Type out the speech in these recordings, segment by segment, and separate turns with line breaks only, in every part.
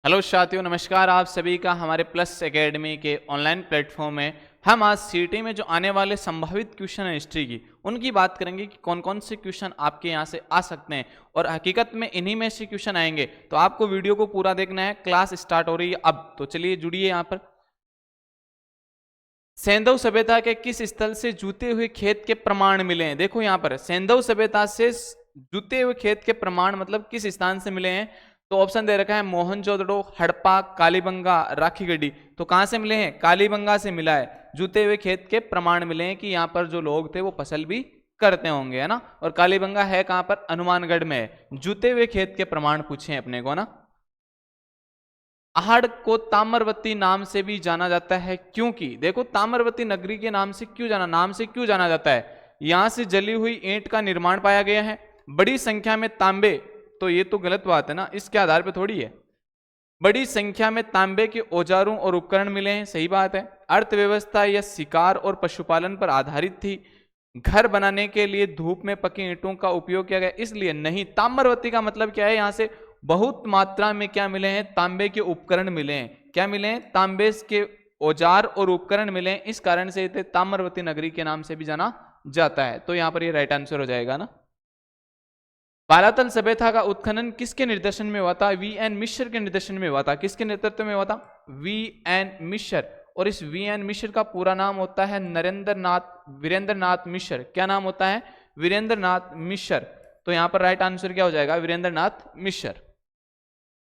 Hello साथियों, नमस्कार। आप सभी का हमारे प्लस एकेडमी के ऑनलाइन प्लेटफॉर्म में हम आज सीटी में जो आने वाले संभावित क्वेश्चन है हिस्ट्री की, उनकी बात करेंगे कि कौन कौन से क्वेश्चन आपके यहाँ से आ सकते हैं और हकीकत में इन्हीं में से क्वेश्चन आएंगे। तो आपको वीडियो को पूरा देखना है। क्लास स्टार्ट हो रही है अब, तो चलिए जुड़िए। यहाँ पर सेंधव सभ्यता के किस स्थल से जूते हुए खेत के प्रमाण मिले हैं? देखो यहाँ पर सेंधव सभ्यता से जूते हुए खेत के प्रमाण मतलब किस स्थान से मिले हैं? तो ऑप्शन दे रखा है मोहनजोदड़ो, हड़प्पा, कालीबंगा, राखीगढ़ी। तो कहां से मिले हैं? कालीबंगा से मिला है। जूते हुए खेत के प्रमाण मिले हैं कि यहाँ पर जो लोग थे वो फसल भी करते होंगे, है ना। और कालीबंगा है कहां पर? हनुमानगढ़ में है। जूते हुए खेत के प्रमाण पूछे अपने को ना। आहड़ को ताम्रवती नाम से भी जाना जाता है, क्योंकि देखो ताम्रवती नगरी के नाम से क्यों जाना जाता है? यहां से जली हुई ईंट का निर्माण पाया गया है, बड़ी संख्या में तांबे। तो ये तो गलत बात है ना, इसके आधार पे थोड़ी है। बड़ी संख्या में तांबे के औजारों और उपकरण मिले हैं, सही बात है। अर्थव्यवस्था यह शिकार और पशुपालन पर आधारित थी। घर बनाने के लिए धूप में पकी ईंटों का उपयोग किया गया, इसलिए नहीं। ताम्रवती का मतलब क्या है? यहां से बहुत मात्रा में क्या मिले हैं? तांबे के उपकरण मिले हैं। क्या मिले हैं? तांबे के औजार और उपकरण मिले हैं। इस कारण से इसे ताम्रवती नगरी के नाम से भी जाना जाता है। तो यहां पर ये राइट आंसर हो जाएगा ना। बालातल सभ्यता का उत्खनन किसके निर्देशन में हुआ था? वी एन मिश्र के निर्देशन में हुआ था। किसके नेतृत्व में हुआ था? वी एन मिश्र। और इस वी एन मिश्र का पूरा नाम होता है वीरेंद्र नाथ मिश्र। क्या नाम होता है? वीरेंद्र नाथ मिश्र। तो यहां पर राइट आंसर क्या हो जाएगा? वीरेंद्र नाथ मिश्र।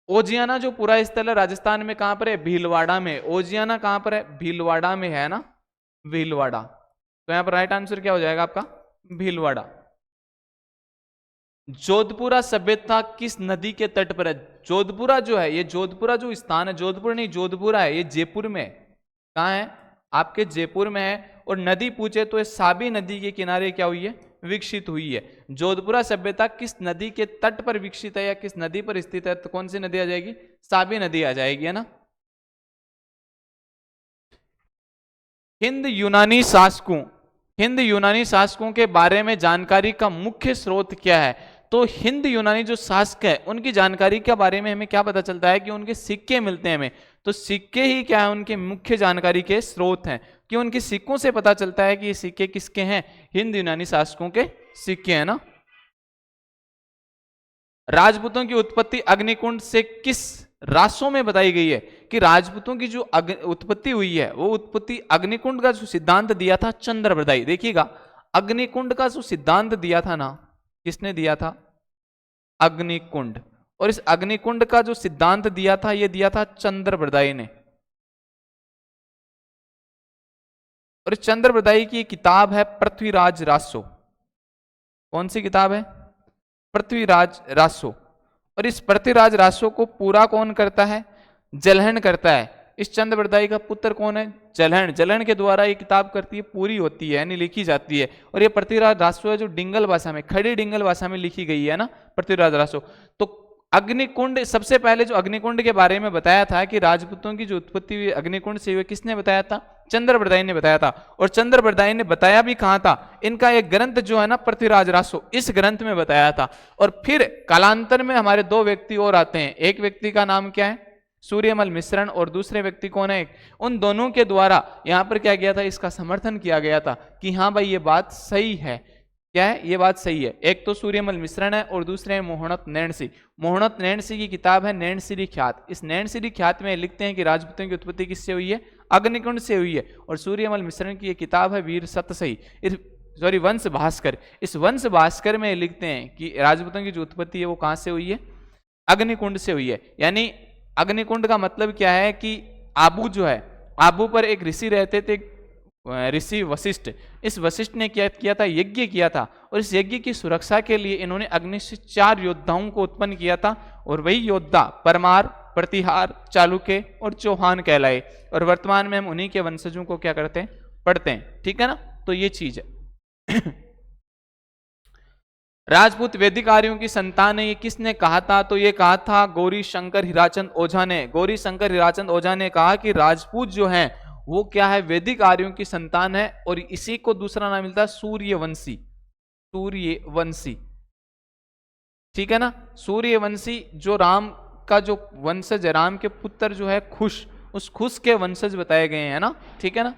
ओजियाना जो पूरा स्थल है राजस्थान में कहां पर है? भीलवाड़ा में। ओजियाना कहां पर है? भीलवाड़ा में है ना, भीलवाड़ा। तो यहां पर राइट आंसर क्या हो जाएगा आपका? भीलवाड़ा। जोधपुरा सभ्यता किस नदी के तट पर है? जोधपुरा जो है, ये जोधपुरा जो स्थान है, जोधपुर नहीं जोधपुरा है, ये जयपुर में। कहां है? आपके जयपुर में है। और नदी पूछे तो ये साबी नदी के किनारे क्या हुई है? विकसित हुई है। जोधपुरा सभ्यता किस नदी के तट पर विकसित है या किस नदी पर स्थित है? तो कौन सी नदी आ जाएगी? साबी नदी आ जाएगी, है ना। हिंद यूनानी शासकों के बारे में जानकारी का मुख्य स्रोत क्या है? तो हिंद यूनानी जो शासक है उनकी जानकारी के बारे में हमें क्या पता चलता है? कि उनके सिक्के मिलते हैं हमें। तो सिक्के ही क्या है? उनके मुख्य जानकारी के स्रोत हैं। कि उनके सिक्कों से पता चलता है कि ये सिक्के किसके हैं? हिंद यूनानी शासकों के सिक्के हैं ना। राजपूतों की उत्पत्ति अग्निकुंड से किस रासों में बताई गई है? कि राजपूतों की जो उत्पत्ति हुई है वो उत्पत्ति अग्निकुंड का जो सिद्धांत दिया था चंद्रप्रदायी। देखिएगा, अग्निकुंड का जो सिद्धांत दिया था ना, किसने दिया था? अग्निकुंड। और इस अग्निकुंड का जो सिद्धांत दिया था ये दिया था चंद्रप्रदायी ने। और इस चंद्रप्रदायी की किताब है पृथ्वीराज रासो। कौन सी किताब है? पृथ्वीराज रासो। और इस पृथ्वीराज रासो को पूरा कौन करता है? जलहन करता है। इस चंद्रप्रदायी का पुत्र कौन है? जलहन। जलहन के द्वारा ये किताब करती है, पूरी होती है, यानी लिखी जाती है। और ये पृथ्वीराज रासो है जो डिंगल भाषा में, खड़ी डिंगल भाषा में लिखी गई है ना, पृथ्वीराज रासो। तो अग्निकुंड, सबसे पहले जो अग्निकुंड के बारे में बताया था कि राजपूतों की जो उत्पत्ति हुई अग्निकुंड से हुई, किसने बताया था? चंद्रप्रदायी ने बताया था। और चंद्रप्रदायी ने बताया भी कहां था? इनका एक ग्रंथ जो है ना पृथ्वीराज रासो, इस ग्रंथ में बताया था। और फिर कालांतर में हमारे दो व्यक्ति और आते हैं। एक व्यक्ति का नाम क्या है? सूर्यमल मिश्रण। और दूसरे व्यक्ति कौन है? उन दोनों के द्वारा यहां पर क्या किया था? इसका समर्थन किया गया था कि हाँ भाई ये बात सही है। क्या है? ये बात सही है। एक तो सूर्यमल मिश्रण है और दूसरे हैं मोहनत नैणसी। मोहनत नैणसी की किताब है नैणसिरी ख्यात। इस नैणसिरी ख्यात में लिखते हैं कि राजपूतों की उत्पत्ति किससे हुई है? अग्निकुंड से हुई है। और सूर्यमल मिश्रण की ये किताब है वीर सतसई, वंश भास्कर। इस वंश भास्कर में लिखते हैं कि राजपूतों की जो उत्पत्ति है वो कहां से हुई है? अग्निकुंड से हुई है। यानी अग्निकुंड का मतलब क्या है? कि आबू जो है, आबू पर एक ऋषि रहते थे, ऋषि वशिष्ठ। इस वशिष्ठ ने क्या किया था? यज्ञ किया था। और इस यज्ञ की सुरक्षा के लिए इन्होंने अग्नि से 4 योद्धाओं को उत्पन्न किया था। और वही योद्धा परमार, प्रतिहार, चालुक्य और चौहान कहलाए। और वर्तमान में हम उन्हीं के वंशजों को क्या करते हैं? पढ़ते हैं। ठीक है ना। तो ये चीज है। राजपूत वैदिक आर्यों की संतान है, ये किसने कहा था? तो ये कहा था गौरी शंकर हीराचंद ओझा ने। गौरी शंकर हीराचंद ओझा ने कहा कि राजपूत जो हैं वो क्या है? वैदिक आर्यों की संतान है। और इसी को दूसरा नाम मिलता है सूर्यवंशी। सूर्यवंशी, ठीक है ना। सूर्यवंशी जो राम का जो वंशज है, राम के पुत्र जो है खुश, उस खुश के वंशज बताए गए हैं ना, ठीक है ना,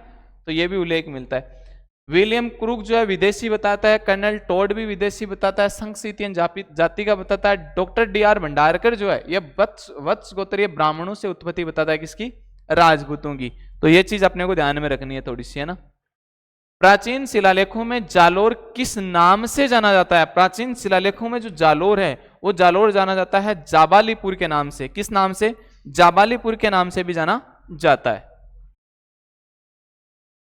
तो ये भी उल्लेख मिलता है। विलियम क्रूक जो है विदेशी बताता है, कर्नल टोड भी विदेशी बताता है, संघसीतियन जाति का बताता है, डॉक्टर डी.आर. भंडारकर जो है ये वत्स गोत्रीय ब्राह्मणों से उत्पत्ति बताता है, किसकी, राजपूतों की। तो ये चीज अपने को ध्यान में रखनी है थोड़ी सी, है ना। प्राचीन शिलालेखों में जालोर किस नाम से जाना जाता है? प्राचीन शिलालेखों में जो जालोर है वो जालोर जाना जाता है जाबालीपुर के नाम से। किस नाम से? जाबालीपुर के नाम से भी जाना जाता है।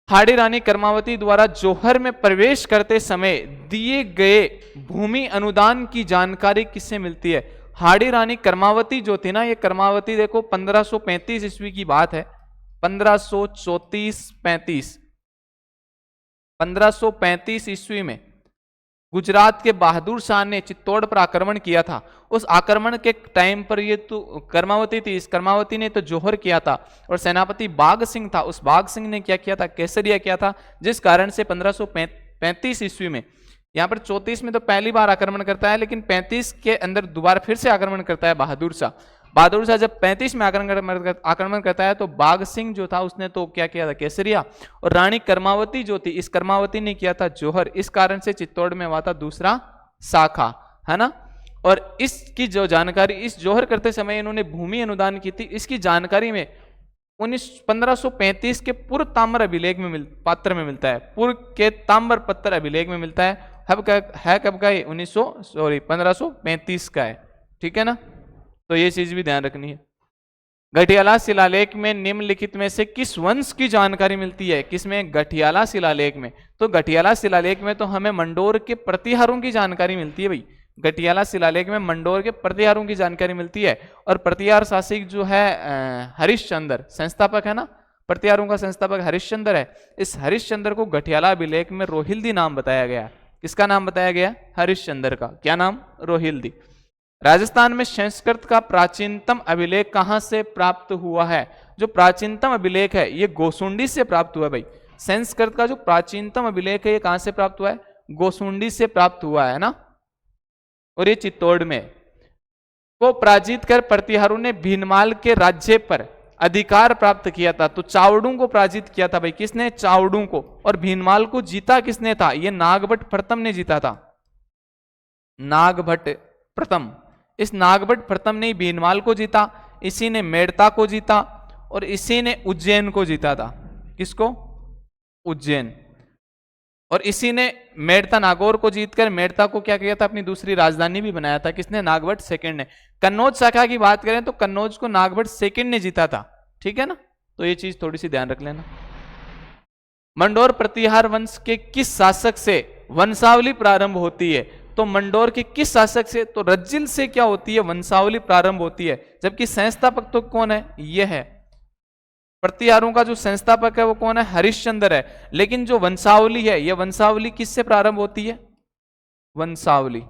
हाड़ी रानी कर्मावती द्वारा जौहर में प्रवेश करते समय दिए गए भूमि अनुदान की जानकारी किससे मिलती है? हाड़ी रानी कर्मावती जो थी ना, ये कर्मावती देखो 1535 ईस्वी की बात है, 1535 ईस्वी में गुजरात के बहादुर शाह ने चित्तौड़ पर आक्रमण किया था। उस आक्रमण के टाइम पर ये तो कर्मावती थी, इस कर्मावती ने तो जौहर किया था, और सेनापति बाघ सिंह था, उस बाघ सिंह ने क्या किया था? केसरिया किया था, जिस कारण से 1535 ईस्वी में, यहाँ पर 34 में तो पहली बार आक्रमण करता है, लेकिन 35 के अंदर दोबारा फिर से आक्रमण करता है बहादुर शाह। बहादुर शाह जब 35 में आक्रमण करता है तो बाघ सिंह जो था उसने तो क्या किया था? केसरिया। और रानी कर्मावती जो थी, इस कर्मावती ने किया था जौहर। इस कारण से चित्तौड़ में हुआ था दूसरा शाखा, है ना। और इसकी जो जानकारी, इस जौहर करते समय इन्होंने भूमि अनुदान की थी, इसकी जानकारी में 1535 के पूर्व ताम्र अभिलेख में पात्र में मिलता है, पूर्व के ताम्र पत्र अभिलेख में मिलता है। कब का? 1535 का है, ठीक है ना। तो ये चीज भी ध्यान रखनी है। गठियाला शिलालेख में निम्नलिखित में से किस वंश की जानकारी मिलती है? किसमें? गठियाला शिलालेख में। तो गठियाला शिलालेख में तो हमें मंडोर के प्रतिहारों की जानकारी मिलती है भाई। गठियाला शिलालेख में मंडोर के प्रतिहारों की जानकारी मिलती है। और प्रतिहार शासक जो है हरिश्चंद्र, संस्थापक है ना, प्रतिहारों का संस्थापक हरिश्चंद्र है। इस हरिश्चंद्र को गठियाला अभिलेख में रोहिल्दी नाम बताया गया। किसका नाम बताया गया? हरिश्चंद्र का। क्या नाम? रोहिल्दी। राजस्थान में संस्कृत का प्राचीनतम अभिलेख कहां से प्राप्त हुआ है? जो प्राचीनतम अभिलेख है ये गोसुंडी से प्राप्त हुआ है भाई। संस्कृत का जो प्राचीनतम अभिलेख है ये कहां से प्राप्त हुआ है? गोसुंडी से प्राप्त हुआ है ना। और ये चित्तौड़ में को पराजित कर प्रतिहारों ने भीनमाल के राज्य पर अधिकार प्राप्त किया था। तो चावड़ों को पराजित किया था भाई। किसने? चावड़ों को। और भीनमाल को जीता किसने था? ये नागभट्ट प्रथम ने जीता था। नागभट्ट प्रथम। इस नागभट्ट प्रथम ने भीनमाल को जीता, इसी ने मेड़ता को जीता, और इसी ने उज्जैन को जीता था। किसको? उज्जैन। और इसी ने मेड़ता नागौर को जीतकर मेड़ता को क्या किया था? अपनी दूसरी राजधानी भी बनाया था। किसने? नागभट्ट सेकंड ने। कन्नौज शाखा की बात करें तो कन्नौज को नागभट्ट सेकंड ने जीता था, ठीक है ना। तो ये चीज थोड़ी सी ध्यान रख लेना। मंडोर प्रतिहार वंश के किस शासक से वंशावली प्रारंभ होती है? तो मंडोर के किस शासक से? तो रज्जिल से क्या होती है? वंशावली प्रारंभ होती है। जबकि संस्थापक तो कौन है? यह है। प्रतिहारों का जो संस्थापक है वो कौन है? हरिश्चंद्र है। लेकिन जो वंशावली है, यह वंशावली किससे प्रारंभ होती है? वंशावली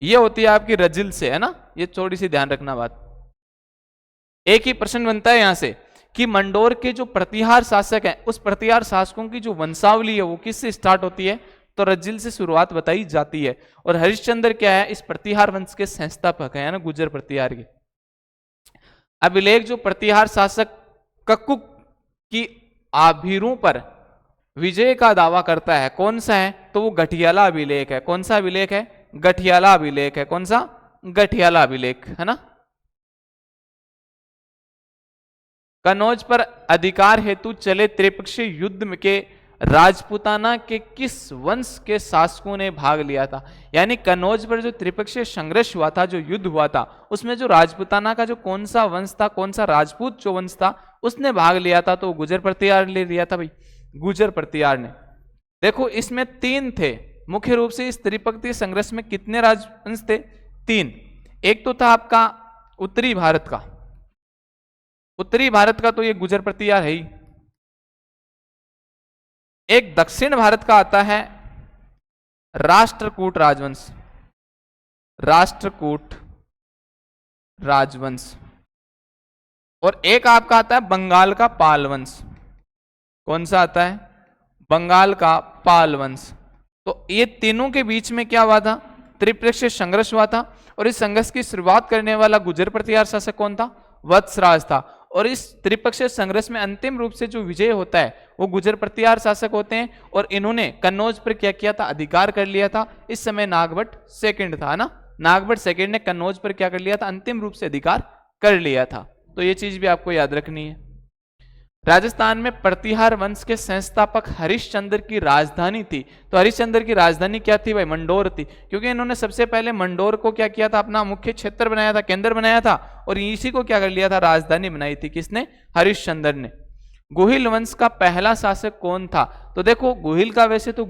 ये होती है आपकी रजिल से, है ना। ये थोड़ी सी ध्यान रखना बात। एक ही प्रश्न बनता है यहां से कि मंडोर के जो प्रतिहार शासक हैं, उस प्रतिहार शासकों की जो वंशावली है वो किससे स्टार्ट होती है? तो रजिल से शुरुआत बताई जाती है। और हरिश्चंद्र क्या है? इस प्रतिहार वंश के संस्थापक है ना, गुर्जर प्रतिहार के। अभिलेख जो प्रतिहार शासक कक्कुक की आभीरों पर विजय का दावा करता है, कौन सा है? तो वो गठियाला अभिलेख है। कौन सा अभिलेख है? गठियाला अभिलेख है। कौन सा? गठियाला अभिलेख, है ना। कन्नौज पर अधिकार हेतु चले त्रिपक्षीय युद्ध के राजपूताना के किस वंश के शासकों ने भाग लिया था? यानी कन्नौज पर जो त्रिपक्षीय संघर्ष हुआ था, जो युद्ध हुआ था, उसमें जो राजपूताना का जो कौन सा वंश था, कौन सा राजपूत जो वंश था, उसने भाग लिया था। तो गुर्जर प्रतिहार ले लिया था भाई, गुर्जर प्रतिहार ने। देखो इसमें 3 थे मुख्य रूप से। इस त्रिपक्षीय संघर्ष में कितने राजवंश थे? 3। एक तो था आपका उत्तरी भारत का। उत्तरी भारत का तो ये गुर्जर प्रतिहार है ही। एक दक्षिण भारत का आता है राष्ट्रकूट राजवंश। राष्ट्रकूट राजवंश। और एक आपका आता है बंगाल का पाल वंश। कौन सा आता है? बंगाल का पाल वंश। तो ये तीनों के बीच में क्या हुआ था? त्रिपक्षीय संघर्ष हुआ था और इस संघर्ष की शुरुआत करने वाला गुर्जर प्रतिहार शासक कौन था? वत्सराज था। और इस त्रिपक्षीय संघर्ष में अंतिम रूप से जो विजय होता है वो गुर्जर प्रतिहार शासक होते हैं और इन्होंने कन्नौज पर क्या किया था? अधिकार कर लिया था। इस समय नागभट्ट सेकंड था ना, नागभट्ट सेकंड ने कन्नौज पर क्या कर लिया था? अंतिम रूप से अधिकार कर लिया था। तो ये चीज भी आपको याद रखनी है। राजस्थान में प्रतिहार वंश के संस्थापक हरिश्चंद्र की राजधानी थी। तो हरिश्चंद्र की राजधानी क्या थी भाई? मंडोर थी, क्योंकि इन्होंने सबसे पहले मंडोर को क्या किया था? अपना मुख्य क्षेत्र बनाया था, केंद्र बनाया था और इसी को क्या कर लिया था? राजधानी बनाई थी। किसने? हरिश्चंद्र ने। गुहिल वंश का पहला शासक कौन था? तो देखो गुहिल का वैसे तो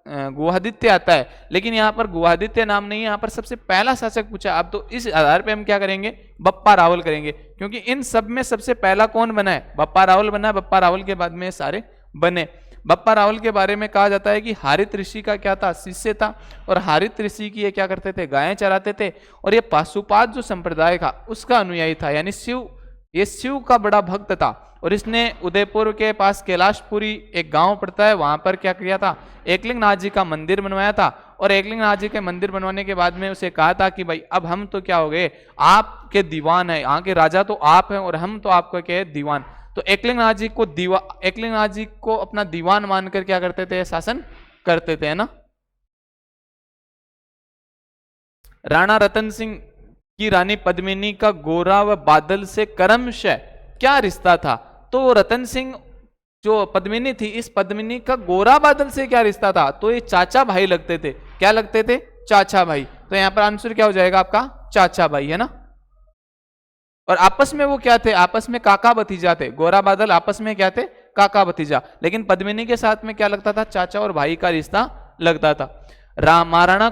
गुहादित्य आता है, लेकिन यहाँ पर गुहादित्य नाम नहीं है, यहाँ पर सबसे पहला शासक पूछा। अब तो इस आधार पे हम क्या करेंगे? बप्पा रावल करेंगे, क्योंकि इन सब में सबसे पहला कौन बना है? बप्पा रावल बना है। बप्पा रावल के बाद में सारे बने। बप्पा रावल के बारे में कहा जाता है कि हारित ऋषि का क्या था? शिष्य था। और हारित ऋषि की ये क्या करते थे? गायें चराते थे। और ये पाशुपात जो संप्रदाय था उसका अनुयायी था, यानी ये शिव का बड़ा भक्त था। और इसने उदयपुर के पास कैलाशपुरी एक गांव पड़ता है, वहां पर क्या किया था? एकलिंगनाथ जी का मंदिर बनवाया था। और एकलिंगनाथ जी के मंदिर बनवाने के बाद में उसे कहा था कि भाई अब हम तो क्या हो गए? आपके दीवान है, यहाँ के राजा तो आप हैं और हम तो आपको क्या है? दीवान। तो एकलिंगनाथ जी को अपना दीवान मानकर क्या करते थे? शासन करते थे, है ना। राणा रतन सिंह की रानी पद्मिनी का गोरा व बादल से क्रमशः क्या रिश्ता था? तो रतन सिंह जो पद्मिनी थी, इस पद्मिनी का गोरा बादल से क्या रिश्ता था? तो ये चाचा भाई लगते थे। क्या लगते थे? चाचा भाई। तो यहां पर आंसर क्या हो जाएगा आपका? चाचा भाई, है ना। और आपस में वो क्या थे? आपस में काका भतीजा थे। गोरा बादल आपस में क्या थे? काका भतीजा। लेकिन पद्मिनी के साथ में क्या लगता था? चाचा और भाई का रिश्ता लगता था। महाराणा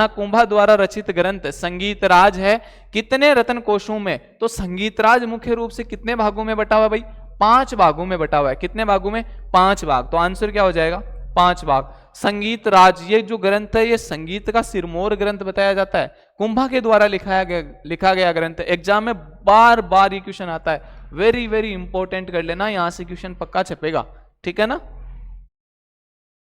कुंभा द्वारा रचित ग्रंथ संगीत राज है कितने रत्न कोशों में? तो संगीत राज मुख्य रूप से कितने भागों में बटा हुआ है भाई? 5 भागों में बटा हुआ है। कितने भागों में? 5 भाग। तो आंसर क्या हो जाएगा? 5 भाग। संगीत राज ये जो ग्रंथ है ये संगीत का सिरमौर ग्रंथ बताया जाता है। कुंभा के द्वारा लिखा गया ग्रंथ। एग्जाम में बार बार ये क्वेश्चन आता है, वेरी वेरी इंपॉर्टेंट कर लेना, यहां से क्वेश्चन पक्का छपेगा, ठीक है ना।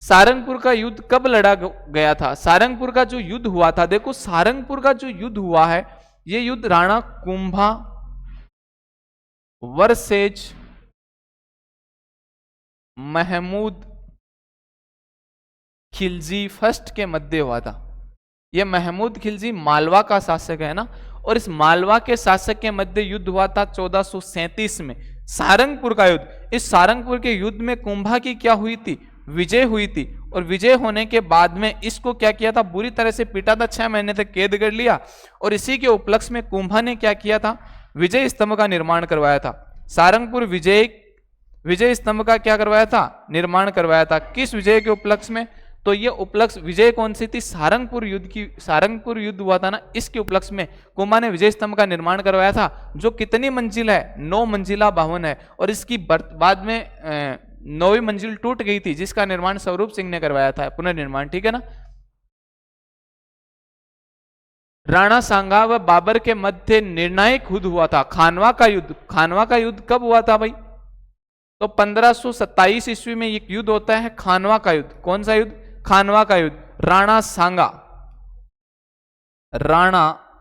सारंगपुर का युद्ध कब लड़ा गया था? सारंगपुर का जो युद्ध हुआ था, देखो सारंगपुर का जो युद्ध हुआ है ये युद्ध राणा कुंभा वर्सेज महमूद खिलजी फर्स्ट के मध्य हुआ था। यह महमूद खिलजी मालवा का शासक है ना, और इस मालवा के शासक के मध्य युद्ध हुआ था 1437 में, सारंगपुर का युद्ध। इस सारंगपुर के युद्ध में कुंभा की क्या हुई थी? विजय हुई थी। और विजय होने के बाद में इसको क्या किया था? बुरी तरह से पीटा था, 6 महीने तक कैद कर लिया। और इसी के उपलक्ष्य में कुंभा ने क्या किया था? विजय स्तंभ का निर्माण करवाया था। सारंगपुर विजय स्तंभ का क्या करवाया था? निर्माण करवाया था। किस विजय के उपलक्ष्य में? तो ये उपलक्ष्य विजय कौन सी थी? सारंगपुर युद्ध की। सारंगपुर युद्ध हुआ था ना, इसके उपलक्ष्य में कुंभा ने विजय स्तंभ का निर्माण करवाया था, जो कितनी मंजिल है? 9 मंजिला भवन है। और इसकी बाद में 9वीं मंजिल टूट गई थी, जिसका निर्माण स्वरूप सिंह ने करवाया था, पुनर्निर्माण, ठीक है ना। राणा सांगा व बाबर के मध्य निर्णायक युद्ध हुआ था, खानवा का युद्ध। खानवा का युद्ध कब हुआ था भाई? तो 1527 ईस्वी में एक युद्ध होता है खानवा का युद्ध। कौन सा युद्ध? खानवा का युद्ध। राणा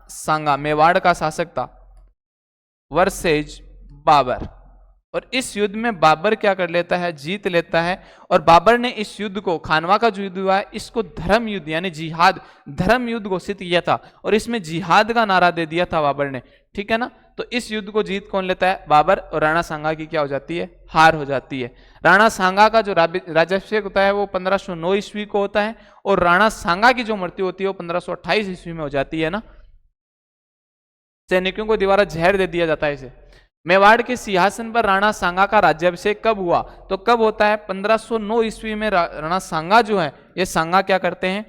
सांगा मेवाड़ का शासक था, वर्सेज बाबर। और इस युद्ध में बाबर क्या कर लेता है? जीत लेता है। और बाबर ने इस युद्ध को, खानवा का जो युद्ध हुआ है, इसको धर्म युद्ध यानी जिहाद, धर्म युद्ध घोषित किया था। और इसमें जिहाद का नारा दे दिया था बाबर ने, ठीक है ना। तो इस युद्ध को जीत कौन लेता है? बाबर। और राणा सांगा की क्या हो जाती है? हार हो जाती है। राणा सांगा का जो राज्याभिषेक होता है वो 1509 ईस्वी को होता है। और राणा सांगा की जो मृत्यु होती है वो 1528 ईस्वी में हो जाती है ना। सैनिकों को दोबारा जहर दे दिया जाता है इसे। मेवाड़ के सिंहासन पर राणा सांगा का राज्याभिषेक कब हुआ? तो कब होता है? 1509 ईस्वी में राणा सांगा जो है, ये सांगा क्या करते हैं?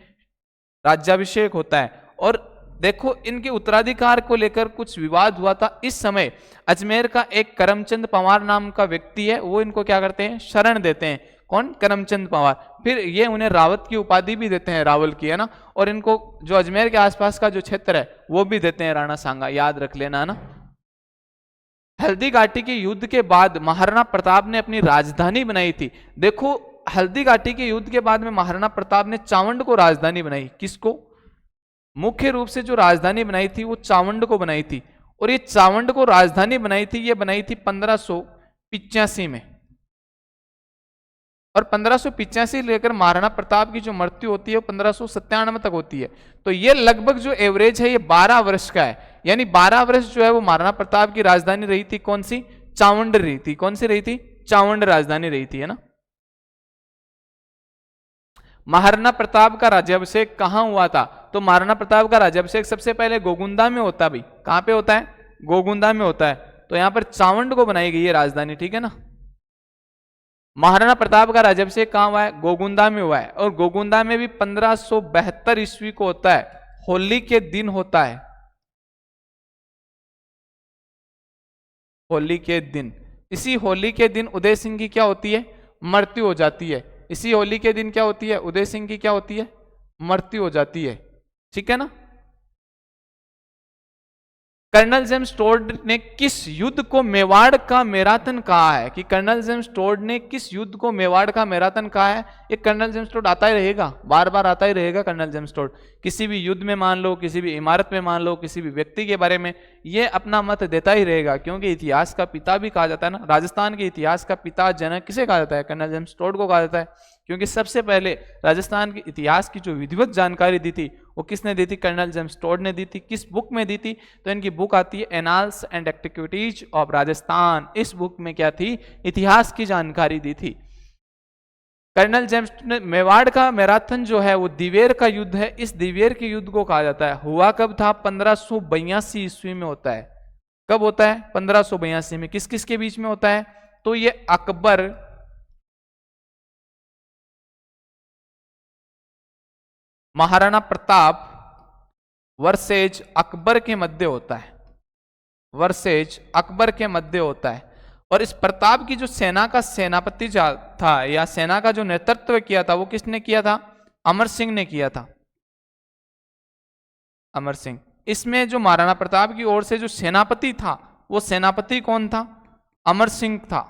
राज्याभिषेक होता है। और देखो इनके उत्तराधिकार को लेकर कुछ विवाद हुआ था। इस समय अजमेर का एक करमचंद पंवार नाम का व्यक्ति है, वो इनको क्या करते हैं? शरण देते हैं। कौन? करमचंद पंवार। फिर ये उन्हें रावत की उपाधि भी देते हैं, रावल की, है ना। और इनको जो अजमेर के आसपास का जो क्षेत्र है वो भी देते हैं राणा सांगा, याद रख लेना ना। हल्दी घाटी के युद्ध के बाद महाराणा प्रताप ने अपनी राजधानी बनाई थी। देखो हल्दी घाटी के युद्ध के बाद में महाराणा प्रताप ने चावंड को राजधानी बनाई। किसको? मुख्य रूप से जो राजधानी बनाई थी वो चावंड को बनाई थी, और ये चावंड को राजधानी बनाई थी, ये बनाई थी 1585 में। और 1585 लेकर महाराणा प्रताप की जो मृत्यु होती है वो 1597 तक होती है। तो ये लगभग जो एवरेज है ये 12 वर्ष का है, यानी 12 वर्ष जो है वो महाराणा प्रताप की राजधानी रही थी। कौन सी? चावंड रही थी। कौन सी रही थी? चावंड राजधानी रही थी, है ना। महाराणा प्रताप का राज्याभिषेक कहां हुआ था? तो महाराणा प्रताप का राज्याभिषेक सबसे पहले गोगुंदा में होता है भाई। कहां पे होता है? गोगुंदा में होता है। तो यहां पर चावंड को बनाई गई है राजधानी, ठीक है ना। महाराणा प्रताप का राज्याभिषेक कहां हुआ है? गोगुंदा में हुआ है, और गोगुंदा में भी 1572 ईस्वी को होता है, होली के दिन होता है। होली के दिन, इसी होली के दिन उदय सिंह की क्या होती है? मृत्यु हो जाती है। इसी होली के दिन क्या होती है? उदय सिंह की क्या होती है? मृत्यु हो जाती है, ठीक है ना। कर्नल जेम्स टोड ने किस युद्ध को मेवाड़ का मैराथन कहा है? कि कर्नल जेम्स टोड ने किस युद्ध को मेवाड़ का मैराथन कहा है? ये कर्नल जेम्स टोड आता ही रहेगा, बार बार आता ही रहेगा कर्नल जेम्स टोड। किसी भी युद्ध में मान लो, किसी भी इमारत में मान लो, किसी भी व्यक्ति के बारे में ये अपना मत देता ही रहेगा, क्योंकि इतिहास का पिता भी कहा जाता है ना। राजस्थान के इतिहास का पिता जनक किसे कहा जाता है? कर्नल जेम्स टोड को कहा जाता है, क्योंकि सबसे पहले राजस्थान के इतिहास की जो विधिवत जानकारी दी थी वो किसने दी थी? कर्नल जेम्स टोड ने दी थी। किस बुक में दी थी? तो इनकी बुक आती है annals and activities of Rajasthan. इस बुक में क्या थी? इतिहास की जानकारी दी थी। कर्नल जेम्स ने मेवाड़ का मैराथन जो है वो दिवेर का युद्ध है। इस दिवेर के युद्ध को कहा जाता है, हुआ कब था? 1582 ईस्वी में होता है। कब होता है? 1582 में। किस किस के बीच में होता है? तो ये अकबर, महाराणा प्रताप वर्सेज अकबर के मध्य होता है। वर्सेज अकबर के मध्य होता है। और इस प्रताप की जो सेना का सेनापति था या सेना का जो नेतृत्व किया था वो किसने किया था? अमर सिंह ने किया था। अमर सिंह। इसमें जो महाराणा प्रताप की ओर से जो सेनापति था वो सेनापति कौन था? अमर सिंह था।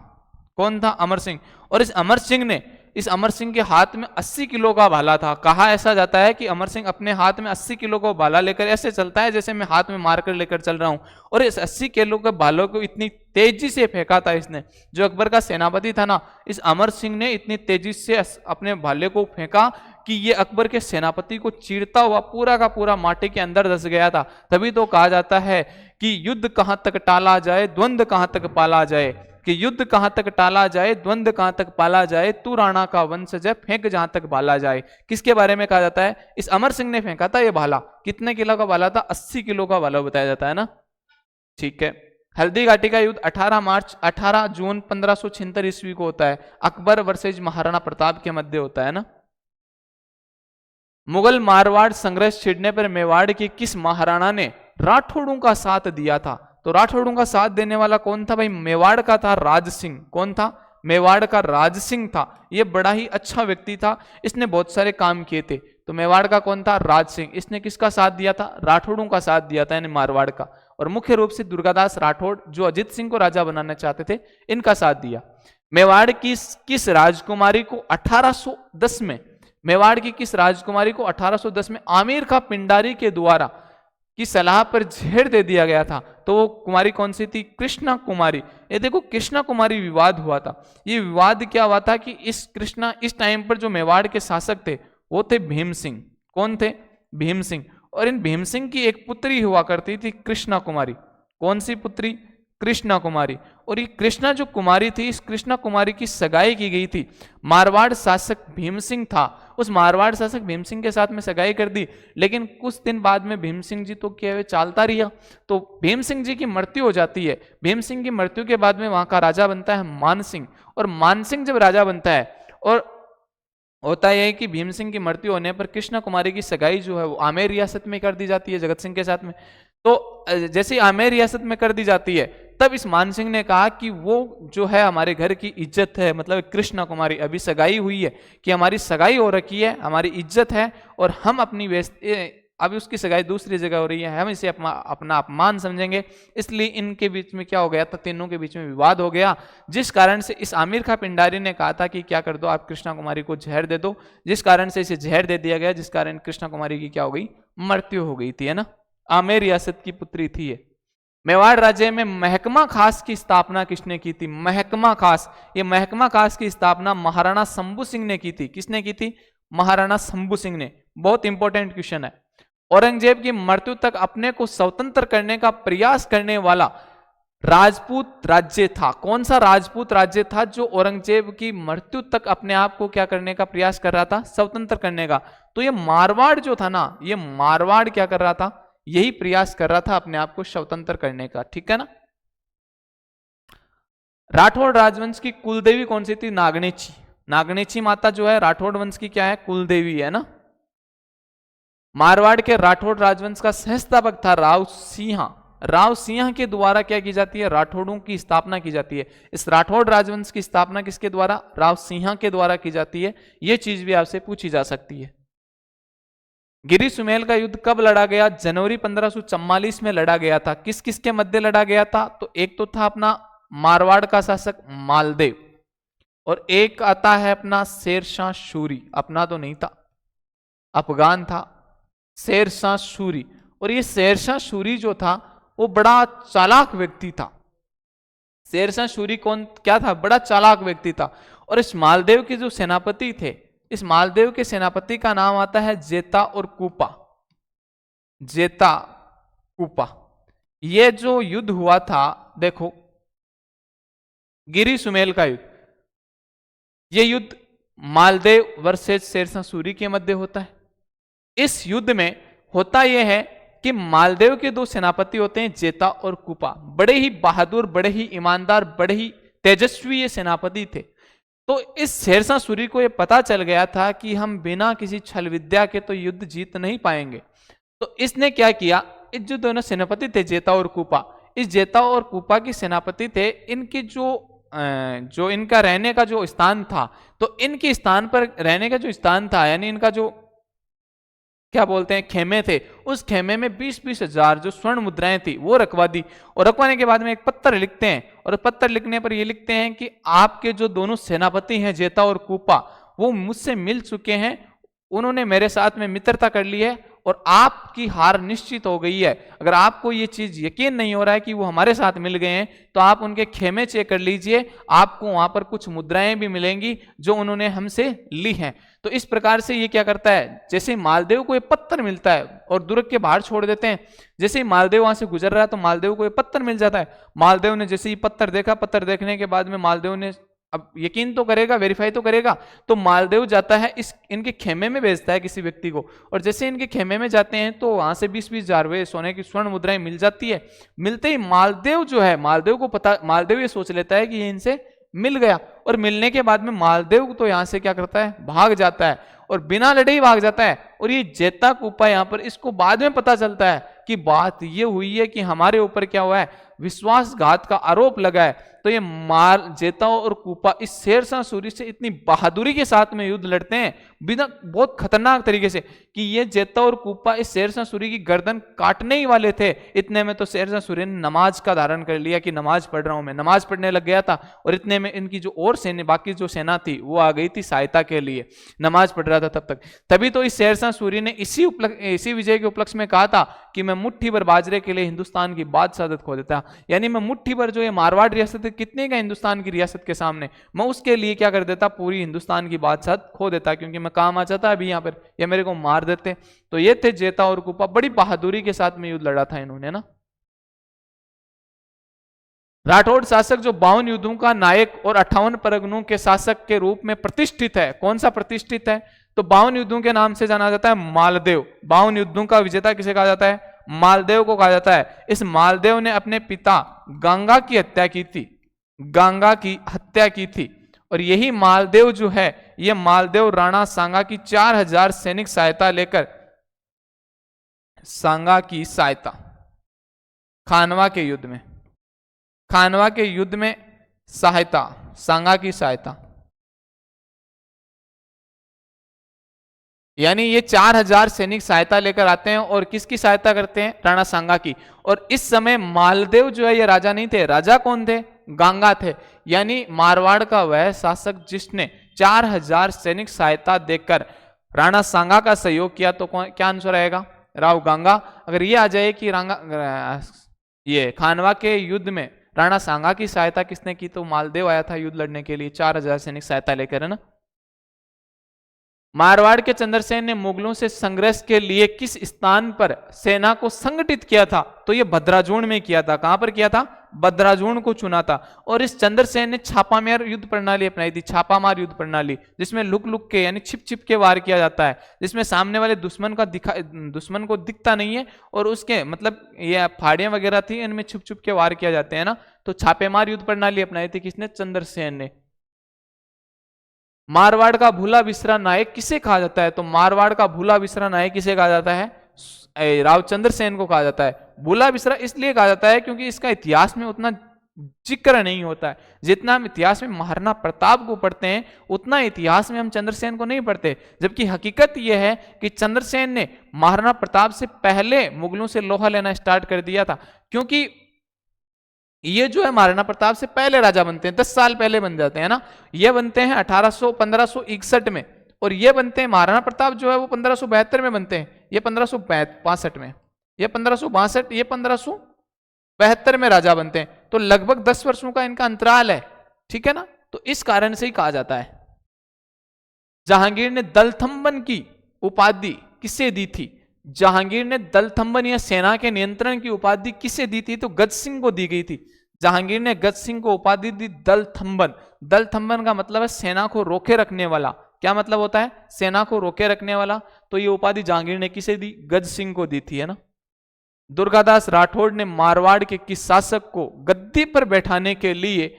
कौन था? अमर सिंह। और इस अमर सिंह के हाथ में 80 किलो का भाला था। कहा ऐसा जाता है कि अमर सिंह अपने हाथ में 80 किलो का भाला लेकर ऐसे चलता है जैसे मैं हाथ में मारकर लेकर चल रहा हूं, और इस 80 किलो के भालों को इतनी तेजी से फेंका था इसने। जो अकबर का सेनापति था ना, इस अमर सिंह ने इतनी तेजी से अपने भाले को फेंका कि ये अकबर के सेनापति को चीरता हुआ पूरा का पूरा माटी के अंदर धंस गया था। तभी तो कहा जाता है कि युद्ध कहां तक टाला जाए, द्वंद्व कहां तक पाला जाए। कि युद्ध कहां तक टाला जाए, द्वंद्व कहां तक पाला जाए, तू राणा का वंशज है, फेंक जहां तक भाला जाए। किसके बारे में कहा जाता है? इस अमर सिंह ने फेंका था ये भाला। कितने किलो का भाला था? 80 किलो का भाला बताया जाता है ना, ठीक है। हल्दी घाटी का युद्ध 18 जून 1576 ईस्वी को होता है। अकबर वर्सेज महाराणा प्रताप के मध्य होता है ना। मुगल मारवाड़ संघर्ष छिड़ने पर मेवाड़ के किस महाराणा ने राठौड़ों का साथ दिया था? तो राठौड़ों का साथ देने वाला कौन था भाई? मेवाड़ का था राज सिंह। कौन था? मेवाड़ का राज सिंह था। ये बड़ा ही अच्छा व्यक्ति था, इसने बहुत सारे काम किए थे। तो मेवाड़ का कौन था? राज सिंह। इसने किसका साथ दिया था? राठौड़ों का साथ दिया था, यानी मारवाड़ का। और मुख्य रूप से दुर्गादास राठौड़ जो अजीत सिंह को राजा बनाना चाहते थे, इनका साथ दिया। मेवाड़ की किस राजकुमारी को 1810 में मेवाड़ की किस राजकुमारी को 1810 में आमिर का पिंडारी के द्वारा की सलाह पर जहर दे दिया गया था? तो वो कुमारी कौन सी थी? कृष्णा कुमारी। ये देखो कृष्णा कुमारी विवाद हुआ था। ये विवाद क्या हुआ था कि इस टाइम पर जो मेवाड़ के शासक थे वो थे भीम सिंह। कौन थे? भीम सिंह। और इन भीम सिंह की एक पुत्री हुआ करती थी कृष्णा कुमारी। कौन सी पुत्री? कृष्णा कुमारी। और ये कृष्णा जो कुमारी थी, इस कृष्णा कुमारी की सगाई की गई थी। मारवाड़ शासक भीम सिंह था, उस मारवाड़ शासक भीम सिंह के साथ में सगाई कर दी। लेकिन कुछ दिन बाद में भीम सिंह जी तो क्या चालता रहा, तो भीम सिंह जी की मृत्यु हो जाती है। भीम सिंह की मृत्यु के बाद में वहां का राजा बनता है मान सिंह। और मान सिंह जब राजा बनता है, और होता यह है कि भीम सिंह की मृत्यु होने पर कृष्णा कुमारी की सगाई जो है वो आमेर रियासत में कर दी जाती है जगत सिंह के साथ में। तो जैसे आमेर रियासत में कर दी जाती है, तब इस मान सिंह ने कहा कि वो जो है हमारे घर की इज्जत है, मतलब कृष्णा कुमारी अभी सगाई हुई है कि हमारी सगाई हो रखी है, हमारी इज्जत है, और हम अभी उसकी सगाई दूसरी जगह हो रही है, हम इसे अपना अपमान समझेंगे, इसलिए इनके बीच में क्या हो गया था, तीनों के बीच में विवाद हो गया, जिस कारण से इस आमिर खां पिंडारी ने कहा था कि क्या कर दो, आप कृष्णा कुमारी को जहर दे दो, जिस कारण से इसे जहर दे दिया गया, जिस कारण कृष्णा कुमारी की क्या हो गई, मृत्यु हो गई थी, है ना। आमेर रियासत की पुत्री थी ये। मेवाड़ राज्य में महकमा खास की स्थापना किसने की थी, महकमा खास, ये महकमा खास की स्थापना महाराणा शंभू सिंह ने की थी। किसने की थी, महाराणा शंभू सिंह ने। बहुत इंपॉर्टेंट क्वेश्चन है। औरंगजेब की मृत्यु तक अपने को स्वतंत्र करने का प्रयास करने वाला राजपूत राज्य था, कौन सा राजपूत राज्य था जो औरंगजेब की मृत्यु तक अपने आप को क्या करने का प्रयास कर रहा था, स्वतंत्र करने का। तो ये मारवाड़ जो था ना, ये मारवाड़ क्या कर रहा था, यही प्रयास कर रहा था अपने आप को स्वतंत्र करने का, ठीक है ना। राठौड़ राजवंश की कुलदेवी कौन सी थी, नागनेची। नागनेची माता जो है राठौड़ वंश की क्या है, कुलदेवी है ना। मारवाड़ के राठौड़ राजवंश का सहस्थापक था राव सिंह। राव सिंह के द्वारा क्या की जाती है, राठौड़ों की स्थापना की जाती है। इस राठौड़ राजवंश की स्थापना किसके द्वारा, राव सिंह के द्वारा की जाती है। यह चीज भी आपसे पूछी जा सकती है। गिरी सुमेल का युद्ध कब लड़ा गया, जनवरी 1544 में लड़ा गया था। किस किस के मध्य लड़ा गया था, तो एक तो था अपना मारवाड़ का शासक मालदेव, और एक आता है अपना शेरशाह सूरी, अपना तो नहीं था, अफगान था, शेरशाह सूरी। और ये शेरशाह सूरी जो था वो बड़ा चालाक व्यक्ति था। शेरशाह सूरी कौन क्या था, बड़ा चालाक व्यक्ति था। और इस मालदेव के जो सेनापति थे, इस मालदेव के सेनापति का नाम आता है जेता और कूपा। जेता कूपा। ये जो युद्ध हुआ था, देखो गिरी सुमेल का युद्ध, ये युद्ध मालदेव वर्सेस शेरशाह सूरी के मध्य होता है। इस युद्ध में होता यह है कि मालदेव के दो सेनापति होते हैं, जेता और कूपा। बड़े ही बहादुर, बड़े ही ईमानदार, बड़े ही तेजस्वी ये सेनापति थे। तो इस शेरशाह सूरी को यह पता चल गया था कि हम बिना किसी छल विद्या के तो युद्ध जीत नहीं पाएंगे। तो इसने क्या किया, इस जो दोनों सेनापति थे जेता और कूपा, इस जेता और कूपा के सेनापति थे, इनकी जो इनका रहने का जो स्थान था, तो इनके स्थान पर रहने का जो स्थान था, यानी इनका जो क्या बोलते हैं खेमे थे, उस खेमे में 20-20 हजार जो स्वर्ण मुद्राएं थी वो रखवा दी। और रखवाने के बाद में एक पत्र लिखते हैं, और पत्र लिखने पर ये लिखते हैं कि आपके जो दोनों सेनापति हैं जेता और कूपा, वो मुझसे मिल चुके हैं, उन्होंने मेरे साथ में मित्रता कर ली है, और आपकी हार निश्चित हो गई है। अगर आपको ये चीज यकीन नहीं हो रहा है कि वो हमारे साथ मिल गए हैं, तो आप उनके खेमे चेक कर लीजिए, आपको वहां पर कुछ मुद्राएं भी मिलेंगी जो उन्होंने हमसे ली हैं। तो इस प्रकार से ये क्या करता है, जैसे मालदेव को ये पत्थर मिलता है और दुर्ग के बाहर छोड़ देते हैं, जैसे ही मालदेव वहां से गुजर रहा है तो मालदेव को ये पत्थर मिल जाता है। मालदेव ने जैसे ही पत्थर देखा, पत्थर देखने के बाद में मालदेव ने अब यकीन तो करेगा, वेरीफाई तो करेगा, तो मालदेव जाता है इनके खेमे में भेजता है किसी व्यक्ति को, और जैसे इनके खेमे में जाते हैं तो वहां से 20-20 हजार रुपये सोने की स्वर्ण मुद्राएं मिल जाती है। मिलते ही मालदेव जो है, मालदेव को पता, मालदेव ये सोच लेता है कि ये इनसे मिल गया, और मिलने के बाद में मालदेव तो यहां से क्या करता है, भाग जाता है, और बिना लड़े ही भाग जाता है। और ये जेता कूपा यहाँ पर, इसको बाद में पता चलता है कि बात ये हुई है कि हमारे ऊपर क्या हुआ है, विश्वासघात का आरोप लगा है। तो ये जेता और कूपा इस शेरशाह सूरी से इतनी बहादुरी के साथ में युद्ध लड़ते हैं, बिना बहुत खतरनाक तरीके से, कि ये जेता और कूपा इस शेरशाह सूरी की गर्दन काटने ही वाले थे। इतने में तो शेरशाह सूरी ने नमाज का धारण कर लिया कि नमाज पढ़ रहा हूं मैं, नमाज पढ़ने लग गया था, और इतने में इनकी जो और सेना, बाकी जो सेना थी वो आ गई थी सहायता के लिए, नमाज पढ़ रहा था तब तक। तभी तो इस शेरशाह सूरी ने इसी विजय के उपलक्ष्य में कहा था कि मैं मुट्ठी भर बाजरे के लिए हिंदुस्तान की बादशाहत खो देता, यानी मैं मुट्ठी भर जो ये मारवाड़ रियासत कितने का हिंदुस्तान की रियासत के सामने, मैं उसके लिए क्या कर देता, पूरी हिंदुस्तान की बादशाहत खो देता, क्योंकि मैं काम आ जाता अभी यहाँ पर, ये मेरे को मार देते। तो ये थे जेता और कूपा, बड़ी बहादुरी के साथ में युद्ध लड़ा था इन्होंने ना। राठौड़ शासक जो 52 युद्धों का नायक और 58 परगनों के शासक के रूप में प्रतिष्ठित है, कौन सा प्रतिष्ठित है, तो 52 युद्धों के नाम से जाना जाता है मालदेव। 52 युद्धों का विजेता किसे कहा जाता है, मालदेव को कहा जाता है। इस मालदेव ने अपने पिता गंगा की हत्या की थी, गंगा की हत्या की थी, और यही मालदेव जो है, यह मालदेव राणा सांगा की 4000 सैनिक सहायता लेकर, सांगा की सहायता खानवा के युद्ध में, खानवा के युद्ध में सहायता, सांगा की सहायता, यानी ये 4000 सैनिक सहायता लेकर आते हैं और किसकी सहायता करते हैं? राणा सांगा की। और इस समय मालदेव जो है ये राजा नहीं थे, राजा कौन थे? गांगा थे। यानी मारवाड़ का वह शासक जिसने 4000 सैनिक सहायता देकर राणा सांगा का सहयोग किया, तो क्या आंसर आएगा? राव गांगा। अगर ये आ जाए कि ये खानवा के युद्ध में राणा सांगा की सहायता किसने की, तो मालदेव आया था युद्ध लड़ने के लिए 4000 सैनिक सहायता लेकर, है ना। मारवाड़ के चंद्रसेन ने मुगलों से संघर्ष के लिए किस स्थान पर सेना को संगठित किया था? तो ये भद्राजूण में किया था। कहां पर किया था? भद्राजूण को चुना था। और इस चंद्रसेन ने छापामार युद्ध प्रणाली अपनाई थी, छापामार युद्ध प्रणाली, जिसमें लुक लुक के यानी छिप छिप के वार किया जाता है, जिसमें सामने वाले दुश्मन को दिखता नहीं है और उसके मतलब ये फाड़ियां वगैरह थी, इनमें छुप छुप के वार किया जाते हैं ना। तो छापेमार युद्ध प्रणाली अपनाई थी किसने? चंद्रसेन ने। मारवाड़ का भूला बिसरा नायक किसे कहा जाता है? तो मारवाड़ का भूला बिसरा नायक किसे कहा जाता है? राव चंद्रसेन को कहा जाता है। भूला बिसरा इसलिए कहा जाता है क्योंकि इसका इतिहास में उतना जिक्र नहीं होता है। जितना हम इतिहास में महाराणा प्रताप को पढ़ते हैं उतना इतिहास में हम चंद्रसेन को नहीं पढ़ते। जबकि हकीकत यह है कि चंद्रसेन ने महाराणा प्रताप से पहले मुगलों से लोहा लेना स्टार्ट कर दिया था, क्योंकि ये जो है महाराणा प्रताप से पहले राजा बनते हैं, 10 साल पहले बन जाते हैं ना। ये बनते हैं 1561 में, और ये बनते हैं महाराणा प्रताप जो है वो 1572 में बनते हैं, ये 1562 में, ये 1562, ये 1572 में राजा बनते हैं। तो लगभग 10 वर्षों का इनका अंतराल है, ठीक है ना। तो इस कारण से ही कहा जाता है। जहांगीर ने दलथंबन की उपाधि किसे दी थी? जहांगीर ने दलथंबन या सेना के नियंत्रण की उपाधि किसे दी थी? तो गज सिंह को दी गई थी। जहांगीर ने गज सिंह को उपाधि दी दलथंबन। दलथंबन का मतलब है सेना को रोके रखने वाला। क्या मतलब होता है? सेना को रोके रखने वाला। तो ये उपाधि जहांगीर ने किसे दी? गज सिंह को दी थी, है ना। दुर्गादास राठौड़ ने मारवाड़ के किस शासक को गद्दी पर बैठाने के लिए,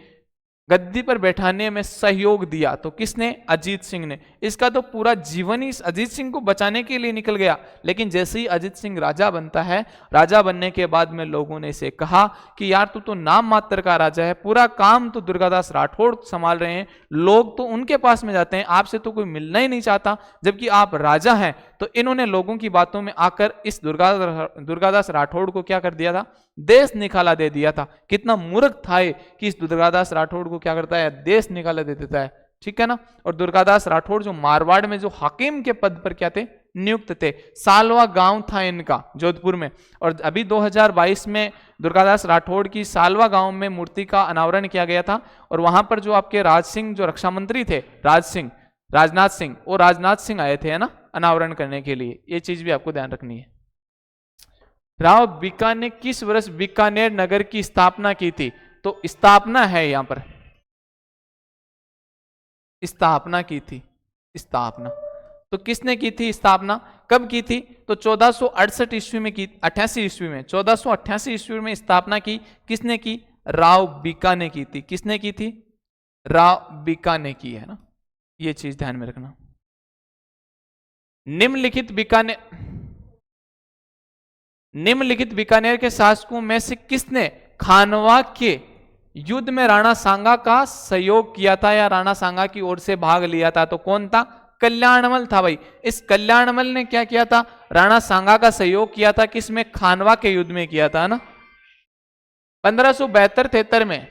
गद्दी पर बैठाने में सहयोग दिया? तो किसने? अजीत सिंह ने। इसका तो पूरा जीवन ही अजीत सिंह को बचाने के लिए निकल गया। लेकिन जैसे ही अजीत सिंह राजा बनता है, राजा बनने के बाद में लोगों ने इसे कहा कि यार तू तो नाम मात्र का राजा है, पूरा काम तो दुर्गादास राठौड़ संभाल रहे हैं, लोग तो उनके पास में जाते हैं, आपसे तो कोई मिलना ही नहीं चाहता, जबकि आप राजा हैं। तो इन्होंने लोगों की बातों में आकर इस दुर्गादास राठौड़ को क्या कर दिया था? देश निकाला दे दिया था। कितना मूर्ख था ये कि इस दुर्गादास राठौड़ को क्या करता है? देश निकाला दे देता है, ठीक है ना। और दुर्गादास राठौड़ जो मारवाड़ में जो हाकिम के पद पर क्या थे? नियुक्त थे। सालवा गांव था इनका जोधपुर में। और अभी 2022 में दुर्गादास राठौड़ की सालवा गांव में मूर्ति का अनावरण किया गया था। और वहां पर जो आपके राज सिंह जो रक्षा मंत्री थे, राजनाथ सिंह, वो राजनाथ सिंह आए थे, है ना, अनावरण करने के लिए। ये चीज भी आपको ध्यान रखनी है। राव बीकानेर ने किस वर्ष बीकानेर नगर की स्थापना की थी? तो स्थापना है यहां पर, स्थापना की थी, स्थापना। तो किसने की थी स्थापना? कब की थी? तो 1468 ईस्वी में की, 88 ईस्वी में, 1488 ईस्वी में स्थापना की। किसने की? राव बीका ने की थी। किसने की थी? राव बीका ने की, है ना। ये चीज ध्यान में रखना। निम्नलिखित बीकानेर के शासकों में से किसने खानवा के युद्ध में राणा सांगा का सहयोग किया था या राणा सांगा की ओर से भाग लिया था? तो कौन था? कल्याणमल था भाई। इस कल्याणमल ने क्या किया था? राणा सांगा का सहयोग किया था। किसमें? खानवा के युद्ध में किया था ना। 1572-73 में,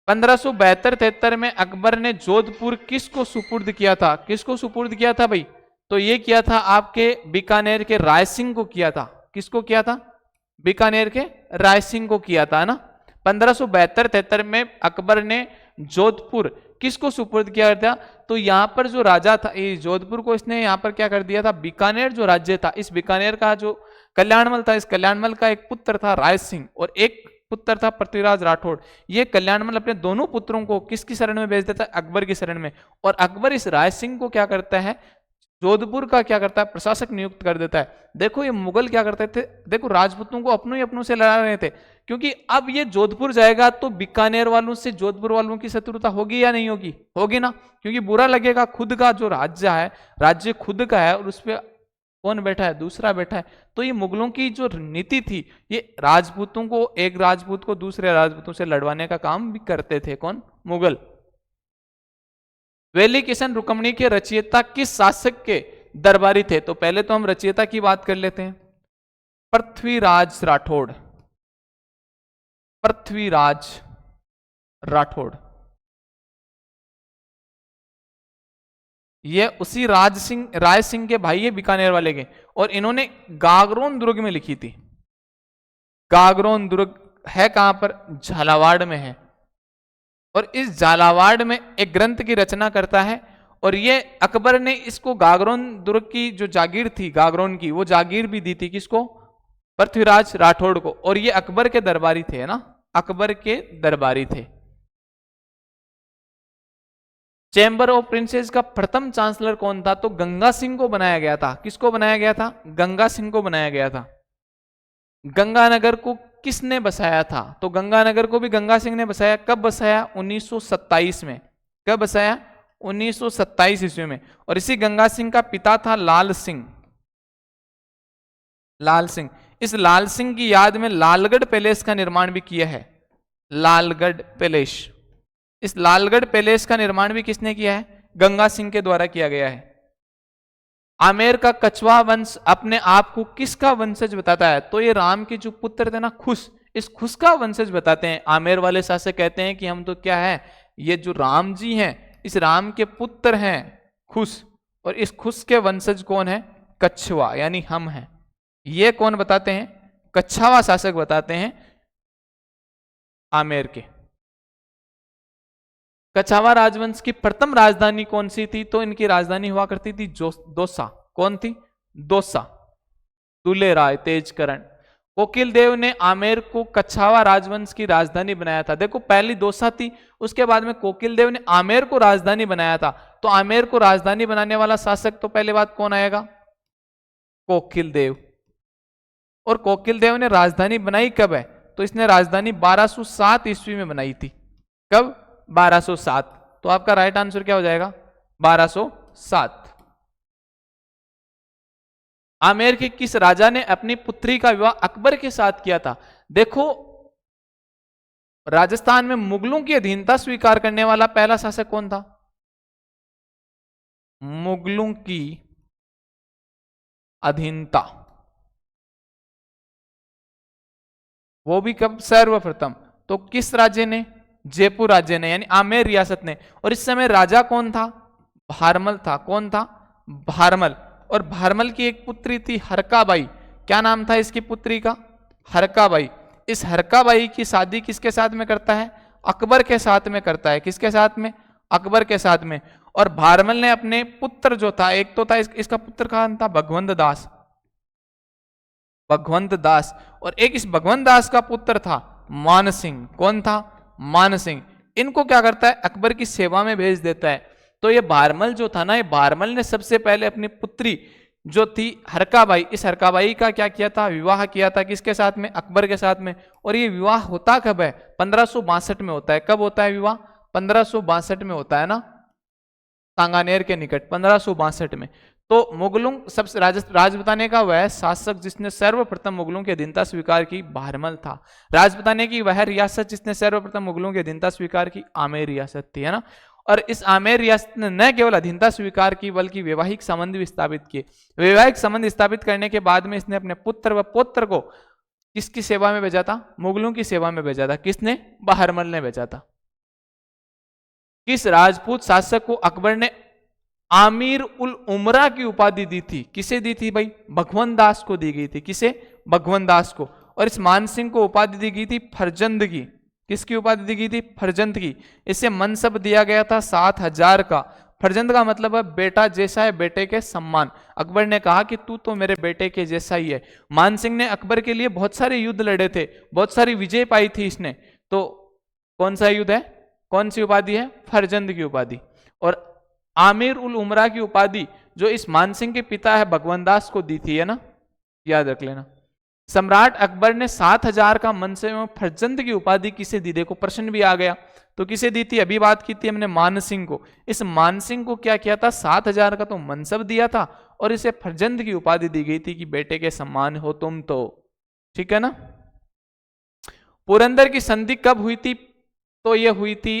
1572-73 में अकबर ने जोधपुर किसको सुपुर्द किया था? किसको सुपुर्द किया था भाई? तो ये किया था आपके बीकानेर के राय सिंह को किया था। किसको किया था? बीकानेर के राय सिंह को किया था ना। 1572-73 में अकबर ने जोधपुर किसको सुपुर्द किया था? तो यहां पर जो राजा था, जोधपुर को इसने यहां पर क्या कर दिया था? बीकानेर जो राज्य था, इस बीकानेर का जो कल्याणमल था, इस कल्याणमल का एक पुत्र था राय सिंह और एक पुत्र था पृथ्वीराज राठौड़। ये कल्याणमल अपने दोनों पुत्रों को किसकी शरण में भेज देता है? अकबर की शरण में। और अकबर इस राय सिंह को क्या करता है? जोधपुर का क्या करता है? प्रशासक नियुक्त कर देता है। देखो ये मुगल क्या करते थे, देखो राजपूतों को अपनों ही अपनों से लड़ा रहे थे, क्योंकि अब ये जोधपुर जाएगा तो बीकानेर वालों से जोधपुर वालों की शत्रुता होगी या नहीं होगी? होगी ना, क्योंकि बुरा लगेगा। खुद का जो राज्य है, राज्य खुद का है और उस पर कौन बैठा है? दूसरा बैठा है। तो ये मुगलों की जो नीति थी, ये राजपूतों को, एक राजपूत को दूसरे राजपूतों से लड़वाने का काम भी करते थे। कौन? मुगल। वेली किशन रुक्मणी के रचयिता किस शासक के दरबारी थे। तो पहले तो हम रचयिता की बात कर लेते हैं। पृथ्वीराज राठौड़, पृथ्वीराज राठौड़, ये उसी राय सिंह के भाई है, बीकानेर वाले के, और इन्होंने गागरोन दुर्ग में लिखी थी। गागरोन दुर्ग है कहां पर? झालावाड़ में है। और इस झालावाड़ में एक ग्रंथ की रचना करता है, और ये अकबर ने इसको गागरोन दुर्ग की जो जागीर थी गागरोन की, वो जागीर भी दी थी किसको? पृथ्वीराज राठौड़ को। और ये अकबर के दरबारी थे ना, अकबर के दरबारी थे। चैम्बर ऑफ प्रिंसेस का प्रथम चांसलर कौन था? तो गंगा सिंह को बनाया गया था। किसको बनाया गया था? गंगा सिंह को बनाया गया था। गंगानगर को किसने बसाया था? तो गंगानगर को भी गंगा सिंह ने बसाया। कब बसाया? 1927 में। कब बसाया? 1927 ईस्वी में। और इसी गंगा सिंह का पिता था लाल सिंह। लाल सिंह, इस लाल सिंह की याद में लालगढ़ पैलेस का निर्माण भी किया है। लालगढ़ पैलेस, इस लालगढ़ पैलेस का निर्माण भी किसने किया है? गंगा सिंह के द्वारा किया गया है। आमेर का कछवा वंश अपने आप को किसका वंशज बताता है? तो ये राम के जो पुत्र थे ना, खुश, इस खुश का वंशज बताते हैं। आमेर वाले शासक कहते हैं कि हम तो क्या है, ये जो राम जी हैं, इस राम के पुत्र हैं खुश, और इस खुश के वंशज कौन है? कछवा, यानी हम हैं। ये कौन बताते हैं? कछवा शासक बताते हैं आमेर के। कछावा राजवंश की प्रथम राजधानी कौन सी थी? तो इनकी राजधानी हुआ करती थी दौसा। कौन थी? दौसा। दुले राय तेजकरण। कोकिल देव ने आमेर को कछावा राजवंश की राजधानी बनाया था। देखो, पहली दौसा थी, उसके बाद में कोकिल देव ने आमेर को राजधानी बनाया था। तो आमेर को राजधानी बनाने वाला शासक तो पहले बात कौन आएगा? कोकिल देव। और कोकिल देव ने राजधानी बनाई कब है? तो इसने राजधानी 1207 ईस्वी में बनाई थी। कब? 1207। तो आपका राइट आंसर क्या हो जाएगा? 1207। आमेर के किस राजा ने अपनी पुत्री का विवाह अकबर के साथ किया था? देखो, राजस्थान में मुगलों की अधीनता स्वीकार करने वाला पहला शासक कौन था? मुगलों की अधीनता, वो भी कब? सर्वप्रथम। तो किस राज्य ने? जयपुर राज्य ने, यानी आमेर रियासत ने। और इस समय राजा कौन था? भारमल था। कौन था? भारमल। और भारमल की एक पुत्री थी हरकाबाई। क्या नाम था इसकी पुत्री का? हरकाबाई। इस हरकाबाई की शादी किसके साथ में करता है? अकबर के साथ में करता है। किसके साथ में? अकबर के साथ में। और भारमल ने अपने पुत्र जो था, एक तो था इसका पुत्र का नाम था भगवंत दास, भगवंत दास, और एक इस भगवंत दास का पुत्र था मान सिंह। कौन था? मान सिंह। इनको क्या करता है? अकबर की सेवा में भेज देता है। तो ये भारमल जो था ना, ये भारमल ने सबसे पहले अपनी पुत्री जो थी हरकाबाई, इस हरकाबाई का क्या किया था? विवाह किया था। किसके साथ में? अकबर के साथ में। और ये विवाह होता कब है? 1562 में होता है। कब होता है विवाह? 1562 में होता है ना, सांगानेर के निकट 1562 में। तो मुगलों सबसे राज बताने का वह शासक जिसने सर्वप्रथम मुगलों की अधीनता स्वीकार की, भारमल था। राज बताने की वह रियासत जिसने सर्वप्रथम मुगलों की अधीनता स्वीकार की, आमेर रियासत थी, है ना। और इस आमेर रियासत ने न केवल अधीनता स्वीकार की बल्कि वैवाहिक संबंध भी स्थापित किए। वैवाहिक संबंध स्थापित करने के बाद में इसने अपने पुत्र व पौत्र को किसकी सेवा में भेजा था? मुगलों की सेवा में भेजा था। किसने? भारमल ने भेजा था। किस राजपूत शासक को अकबर ने आमिर उल उमरा की उपाधि दी थी? किसे दी थी भाई? भगवंत दास को दी गई थी। किसे? भगवंत दास को। और इस मान सिंह को उपाधि दी गई थी फरजंद की। किसकी उपाधि दी गई थी? फरजंद की। इसे मनसब दिया गया था 7000 का। फरजंद का मतलब है बेटा जैसा है, बेटे के सम्मान। अकबर ने कहा कि तू तो मेरे बेटे के जैसा ही है। मान सिंह ने अकबर के लिए बहुत सारे युद्ध लड़े थे, बहुत सारी विजय पाई थी इसने। तो कौन सा युद्ध है? कौन सी उपाधि है? फरजंद की उपाधि। और आमिर उल उमरा की उपाधि जो इस मानसिंह के पिता है भगवंत दास को दी थी, है ना, याद रख लेना। सम्राट अकबर ने 7000 का मनसब एवं फरजंद की उपाधि किसे दी? देखो प्रश्न भी आ गया। तो किसे दी थी? अभी बात की थी हमने मानसिंह को। इस मानसिंह को क्या किया था? 7000 का तो मनसब दिया था और इसे फरजंद की उपाधि दी गई थी कि बेटे के समान हो तुम तो, ठीक है ना। पुरंदर की संधि कब हुई थी? तो यह हुई थी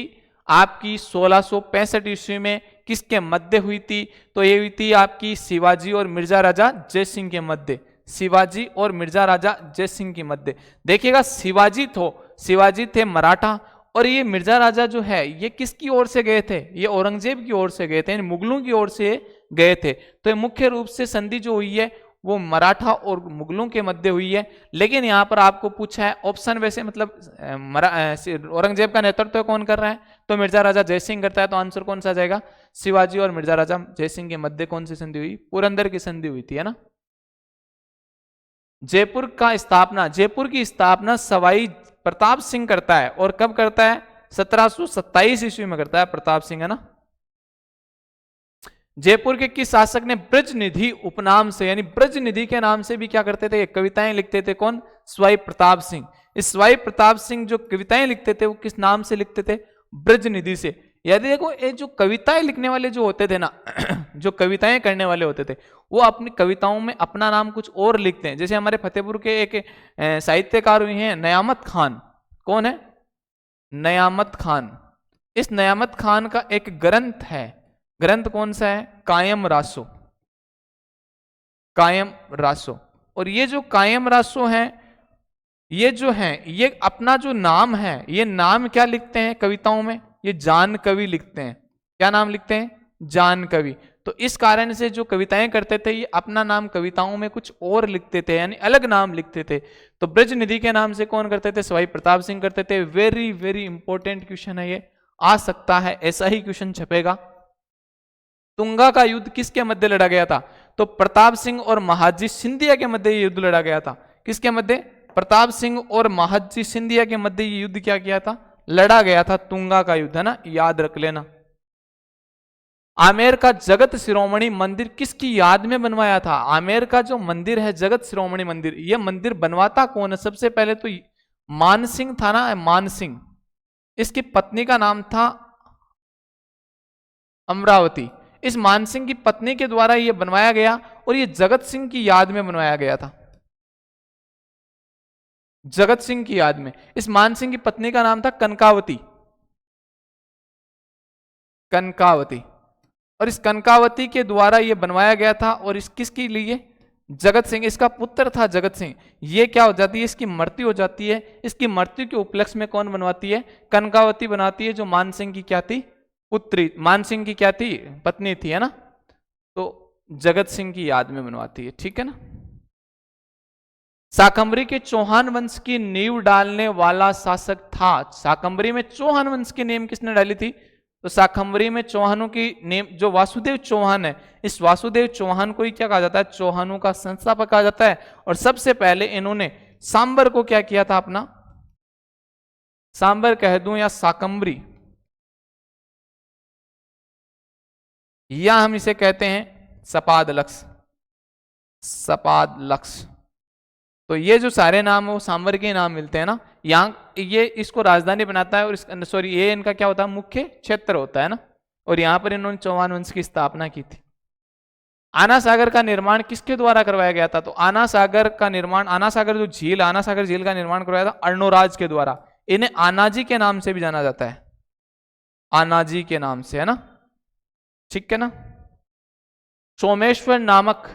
आपकी 1665 ईस्वी में। किसके मध्य हुई थी? तो ये हुई थी आपकी शिवाजी और मिर्जा राजा जय सिंह के मध्य। शिवाजी और मिर्जा राजा जय सिंह के मध्य। देखिएगा शिवाजी थे मराठा, और ये मिर्जा राजा जो है ये किसकी ओर से गए थे? ये औरंगजेब की ओर से गए थे, मुगलों की ओर से गए थे। तो ये मुख्य रूप से संधि जो हुई है वो मराठा और मुगलों के मध्य हुई है। लेकिन यहाँ पर आपको पूछा है ऑप्शन, वैसे मतलब औरंगजेब का नेतृत्व कौन कर रहा है? तो मिर्जा राजा जय सिंह करता है। तो आंसर कौन सा आ जाएगा? शिवाजी और मिर्जा राजा जय सिंह के मध्य कौन सी संधि हुई? पुरंदर की संधि हुई थी, है ना। जयपुर की स्थापना सवाई प्रताप सिंह करता है, और कब करता है? 1727 ईस्वी में करता है प्रताप सिंह, है ना। जयपुर के किस शासक ने ब्रज निधि उपनाम से, यानी ब्रज निधि के नाम से भी क्या करते थे? कविताएं लिखते थे। कौन? स्वाई प्रताप सिंह। इस स्वाई प्रताप सिंह जो कविताएं लिखते थे वो किस नाम से लिखते थे? ब्रज निधि से। यदि देखो ये जो कविताएं लिखने वाले जो होते थे ना जो कविताएं करने वाले होते थे वो अपनी कविताओं में अपना नाम कुछ और लिखते हैं। जैसे हमारे फतेहपुर के एक साहित्यकार हुए हैं नयामत खान। कौन है? नयामत खान। इस नयामत खान का एक ग्रंथ है, ग्रंथ कौन सा है? कायम रासो। कायम रासो। और ये जो कायम रासो है ये जो है ये अपना जो नाम है ये नाम क्या लिखते हैं कविताओं में? ये जान कवि लिखते हैं। क्या नाम लिखते हैं? जान कवि। तो इस कारण से जो कविताएं करते थे ये अपना नाम कविताओं में कुछ और लिखते थे, यानी अलग नाम लिखते थे। तो ब्रज निधि के नाम से कौन करते थे? सवाई प्रताप सिंह करते थे। वेरी वेरी इंपॉर्टेंट क्वेश्चन है, ये आ सकता है, ऐसा ही क्वेश्चन छपेगा। तुंगा का युद्ध किसके मध्य लड़ा गया था? तो प्रताप सिंह और महादजी सिंधिया के मध्य युद्ध लड़ा गया था। किसके मध्य? प्रताप सिंह और महादजी सिंधिया के मध्य ये युद्ध क्या किया था? लड़ा गया था, तुंगा का युद्ध, है ना, याद रख लेना। आमेर का जगत शिरोमणि मंदिर किसकी याद में बनवाया था? आमेर का जो मंदिर है जगत शिरोमणि मंदिर, यह मंदिर बनवाता कौन है? सबसे पहले तो मानसिंह था ना, मानसिंह। इसकी पत्नी का नाम था अमरावती। इस मानसिंह की पत्नी के द्वारा यह बनवाया गया और यह जगत सिंह की याद में बनवाया गया था। जगत सिंह की याद में। इस मानसिंह की पत्नी का नाम था कनकावती। कनकावती। और इस कनकावती के द्वारा यह बनवाया गया था। और इस किसके लिए? जगत सिंह। इसका पुत्र था जगत सिंह। ये क्या हो जाती है? इसकी मृत्यु हो जाती है। इसकी मृत्यु के उपलक्ष्य में कौन बनवाती है? कनकावती बनाती है, जो मानसिंह की क्या थी? पुत्री। मानसिंह की क्या थी? पत्नी थी, है ना। तो जगत सिंह की याद में बनवाती है, ठीक है ना। शाकंभरी के चौहान वंश की नींव डालने वाला शासक था। शाकंभरी में चौहान वंश की नींव किसने डाली थी? तो शाकंभरी में चौहानों की नींव जो वासुदेव चौहान है, इस वासुदेव चौहान को ही क्या कहा जाता है? चौहानों का संस्थापक कहा जाता है। और सबसे पहले इन्होंने सांबर को क्या किया था? अपना सांबर कह दूं या शाकंभरी, या हम इसे कहते हैं सपाद लक्ष। सपाद लक्ष। तो ये जो सारे नाम है वो सांबर के नाम मिलते हैं ना। यहाँ ये इसको राजधानी बनाता है, और सॉरी ये इनका क्या होता है? मुख्य क्षेत्र होता है ना। और यहाँ पर इन्होंने चौहान वंश की स्थापना की थी। आना सागर का निर्माण किसके द्वारा करवाया गया था? तो आना सागर का निर्माण, आना सागर जो झील, आना सागर झील का निर्माण करवाया था अर्णोराज के द्वारा। इन्हें आनाजी के नाम से भी जाना जाता है, आनाजी के नाम से, है ना, ठीक है ना। सोमेश्वर नामक,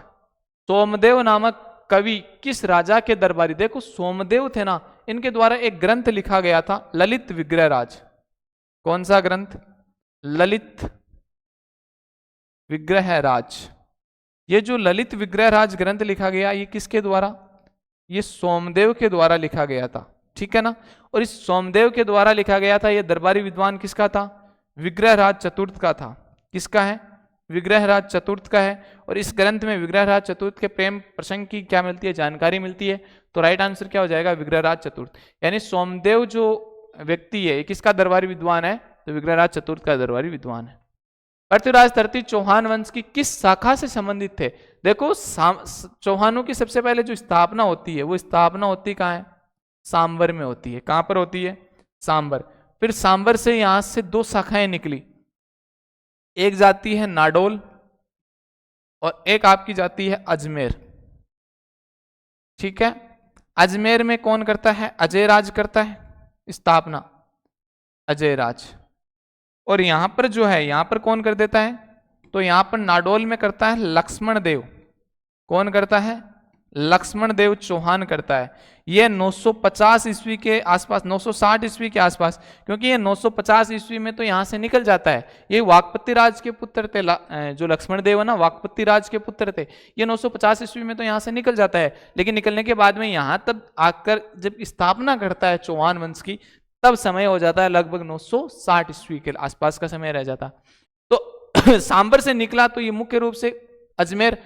सोमदेव नामक कवि किस राजा के दरबारी? देखो सोमदेव थे ना, इनके द्वारा एक ग्रंथ लिखा गया था, ललित विग्रह राज। कौन सा ग्रंथ? ललित विग्रह राज। ये जो ललित विग्रह राज ग्रंथ लिखा गया ये किसके द्वारा? ये सोमदेव के द्वारा लिखा गया था, ठीक है ना। और इस सोमदेव के द्वारा लिखा गया था। ये दरबारी विद्वान किसका था? विग्रह राज चतुर्थ का था। किसका है? विग्रह राज चतुर्थ का है। और इस ग्रंथ में विग्रह राज चतुर्थ के प्रेम प्रसंग की क्या मिलती है? जानकारी मिलती है। तो राइट आंसर क्या हो जाएगा? विग्रह राज चतुर्थ। यानी सोमदेव जो व्यक्ति है किसका दरबारी विद्वान है? तो विग्रह राज चतुर्थ का दरबारी विद्वान है। पृथ्वीराज तृतीय चौहान वंश की किस शाखा से संबंधित थे? देखो चौहानों की सबसे पहले जो स्थापना होती है वो स्थापना होती कहाँ है? सांबर में होती है। कहां पर होती है? सांबर। फिर सांबर से यहां से दो शाखाएं निकली, एक जाती है नाडोल और एक आपकी जाती है अजमेर, ठीक है। अजमेर में कौन करता है? अजय राज करता है स्थापना, अजय राज। और यहां पर जो है यहां पर कौन कर देता है, तो यहां पर नाडोल में करता है लक्ष्मण देव। कौन करता है, लक्ष्मण देव चौहान करता है। ये 950 ईस्वी के आसपास, 960 ईस्वी के आसपास, क्योंकि ये 950 ईस्वी में तो यहां से निकल जाता है। ये वाकपति राज के पुत्र थे, जो लक्ष्मण देव है ना, वाकपति राज के पुत्र थे। ये 950 ईस्वी में तो यहां से निकल जाता है, लेकिन निकलने के बाद में यहां तब आकर जब स्थापना करता है चौहान वंश की, तब समय हो जाता है लगभग 960 ईस्वी के आसपास का समय रह जाता। तो सांबर से निकला तो ये मुख्य रूप से अजमेर,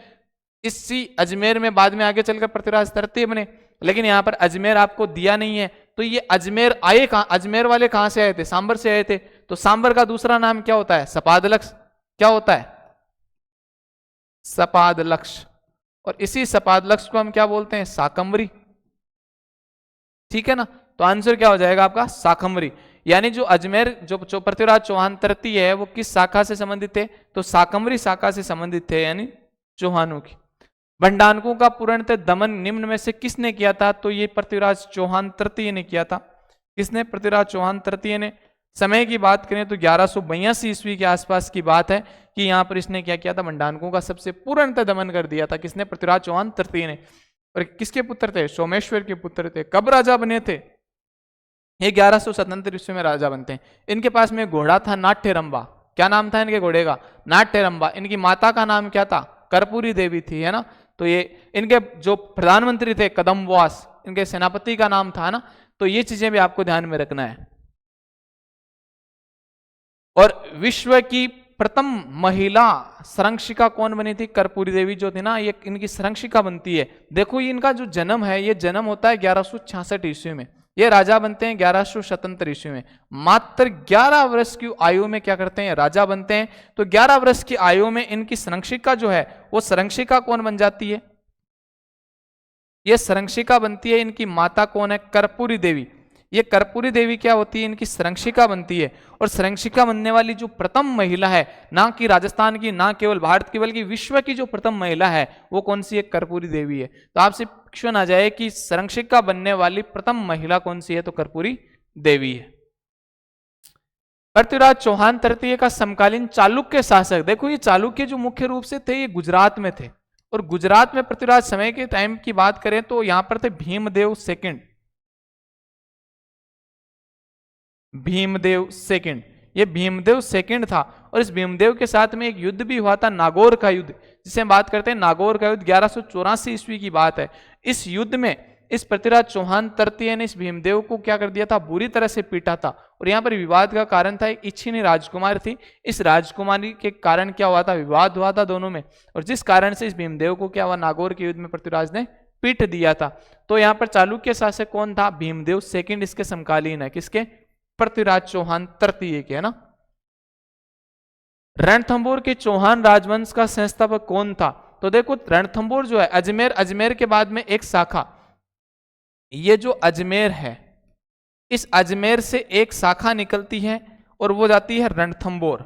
इसी अजमेर में बाद में आगे चलकर पृथ्वीराज तृतीय बने, लेकिन यहां पर अजमेर आपको दिया नहीं है। तो ये अजमेर आए कहां, अजमेर वाले कहां से आए थे, सांबर से आए थे। तो सांबर का दूसरा नाम क्या होता है, सपादलक्ष। क्या होता है, सपादलक्ष। और इसी सपादलक्ष को हम क्या बोलते हैं, शाकंभरी। ठीक है ना, तो आंसर क्या हो जाएगा आपका, शाकंभरी। यानी जो अजमेर, जो पृथ्वीराज चौहान तृतीय है, वो किस शाखा से संबंधित थे, तो शाकंभरी शाखा से संबंधित थे, यानी चौहानों की। भंडारकों का पूर्णतः दमन निम्न में से किसने किया था, तो ये पृथ्वीराज चौहान तृतीय ने किया था। किसने, पृथ्वीराज चौहान तृतीय ने। समय की बात करें तो 1182 ईस्वी के आसपास की बात है कि यहाँ पर इसने क्या किया था, भंडारकों का सबसे पूर्णतः दमन कर दिया था। किसने, पृथ्वीराज चौहान तृतीय ने। और किसके पुत्र थे, सोमेश्वर के पुत्र थे। कब राजा बने थे, ये 1177 ईस्वी में राजा बनते हैं। इनके पास में घोड़ा था नाट्यरंबा। क्या नाम था इनके घोड़े का, नाट्यरंबा। इनकी माता का नाम क्या था, कर्पूरी देवी थी, है ना। तो ये इनके जो प्रधानमंत्री थे कदम्बवास, इनके सेनापति का नाम था ना। तो ये चीजें भी आपको ध्यान में रखना है। और विश्व की प्रथम महिला संरक्षिका कौन बनी थी, कर्पूरी देवी जो थी ना, ये इनकी संरक्षिका बनती है। देखो ये इनका जो जन्म है, ये जन्म होता है 1166 ईस्वी में। ये राजा बनते हैं 1177 ईस्वी में। मात्र 11 वर्ष की आयु में क्या करते हैं, राजा बनते हैं। तो 11 वर्ष की आयु में इनकी संरक्षिका जो है, वो संरक्षिका कौन बन जाती है, ये संरक्षिका बनती है इनकी माता कौन है, कर्पूरी देवी। ये कर्पूरी देवी क्या होती है, इनकी संरक्षिका बनती है। और संरक्षिका बनने वाली जो प्रथम महिला है, ना कि राजस्थान की, ना केवल भारत की, बल्कि विश्व की जो प्रथम महिला है, वो कौन सी है, कर्पूरी देवी है। तो आपसे क्वेश्चन आ जाए कि संरक्षिका बनने वाली प्रथम महिला कौन सी है, तो कर्पूरी देवी है। पृथ्वीराज चौहान तृतीय का समकालीन चालुक्य शासक, देखो ये चालुक्य जो मुख्य रूप से थे, ये गुजरात में थे। और गुजरात में पृथ्वीराज समय के टाइम की बात करें तो यहां पर थे भीमदेव सेकंड। भीमदेव सेकंड, ये भीमदेव सेकंड था। और इस भीमदेव के साथ में एक युद्ध भी हुआ था, नागौर का युद्ध, जिसे हम बात करते हैं नागौर का युद्ध, 1184 ईस्वी की बात है। इस युद्ध में इस पृथ्वीराज चौहान तृतीय ने इस भीमदेव को क्या कर दिया था, बुरी तरह से पीटा था। और यहाँ पर विवाद का कारण था, एक इच्छिनी राजकुमार थी। इस राजकुमारी के कारण क्या हुआ था, विवाद हुआ था दोनों में। और जिस कारण से इस भीमदेव को क्या हुआ, नागौर के युद्ध में पृथ्वीराज ने पीट दिया था। तो यहाँ पर चालुक्य शासक कौन था, भीमदेव सेकंड इसके समकालीन है। किसके, पृथ्वीराज चौहान तृतीय के, है ना। रणथंभौर के चौहान राजवंश का संस्थापक कौन था, तो देखो रणथंभौर जो है अजमेर, अजमेर के बाद में एक शाखा, ये जो अजमेर है, इस अजमेर से एक शाखा निकलती है और वो जाती है रणथंभौर।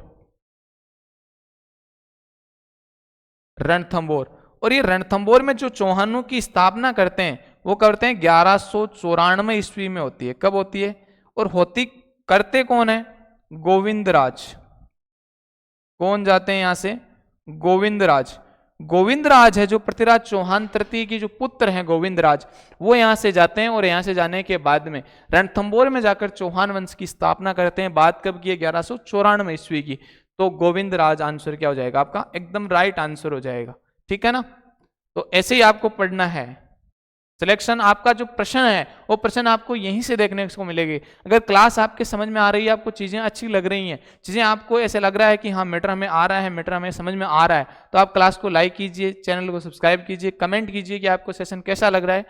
रणथंभौर, और ये रणथंभौर में जो चौहानों की स्थापना करते हैं, वो करते हैं 1194 ईस्वी में होती है। कब होती है, और होती करते कौन है, गोविंदराज। कौन जाते हैं यहां से, गोविंदराज। गोविंदराज है जो पृथ्वीराज चौहान तृतीय की जो पुत्र हैं गोविंदराज, वो यहां से जाते हैं। और यहां से जाने के बाद में रणथंभौर में जाकर चौहान वंश की स्थापना करते हैं। बात कब की है, 1194 ईस्वी की। तो गोविंदराज आंसर क्या हो जाएगा आपका, एकदम राइट आंसर हो जाएगा। ठीक है ना। तो ऐसे ही आपको पढ़ना है। सिलेक्शन आपका जो प्रश्न है, वो प्रश्न आपको यहीं से देखने को मिलेगी। अगर क्लास आपके समझ में आ रही है, आपको चीजें अच्छी लग रही हैं, चीजें आपको ऐसे लग रहा है कि हाँ मैटर हमें आ रहा है, मैटर हमें समझ में आ रहा है, तो आप क्लास को लाइक कीजिए, चैनल को सब्सक्राइब कीजिए, कमेंट कीजिए कि आपको सेशन कैसा लग रहा है।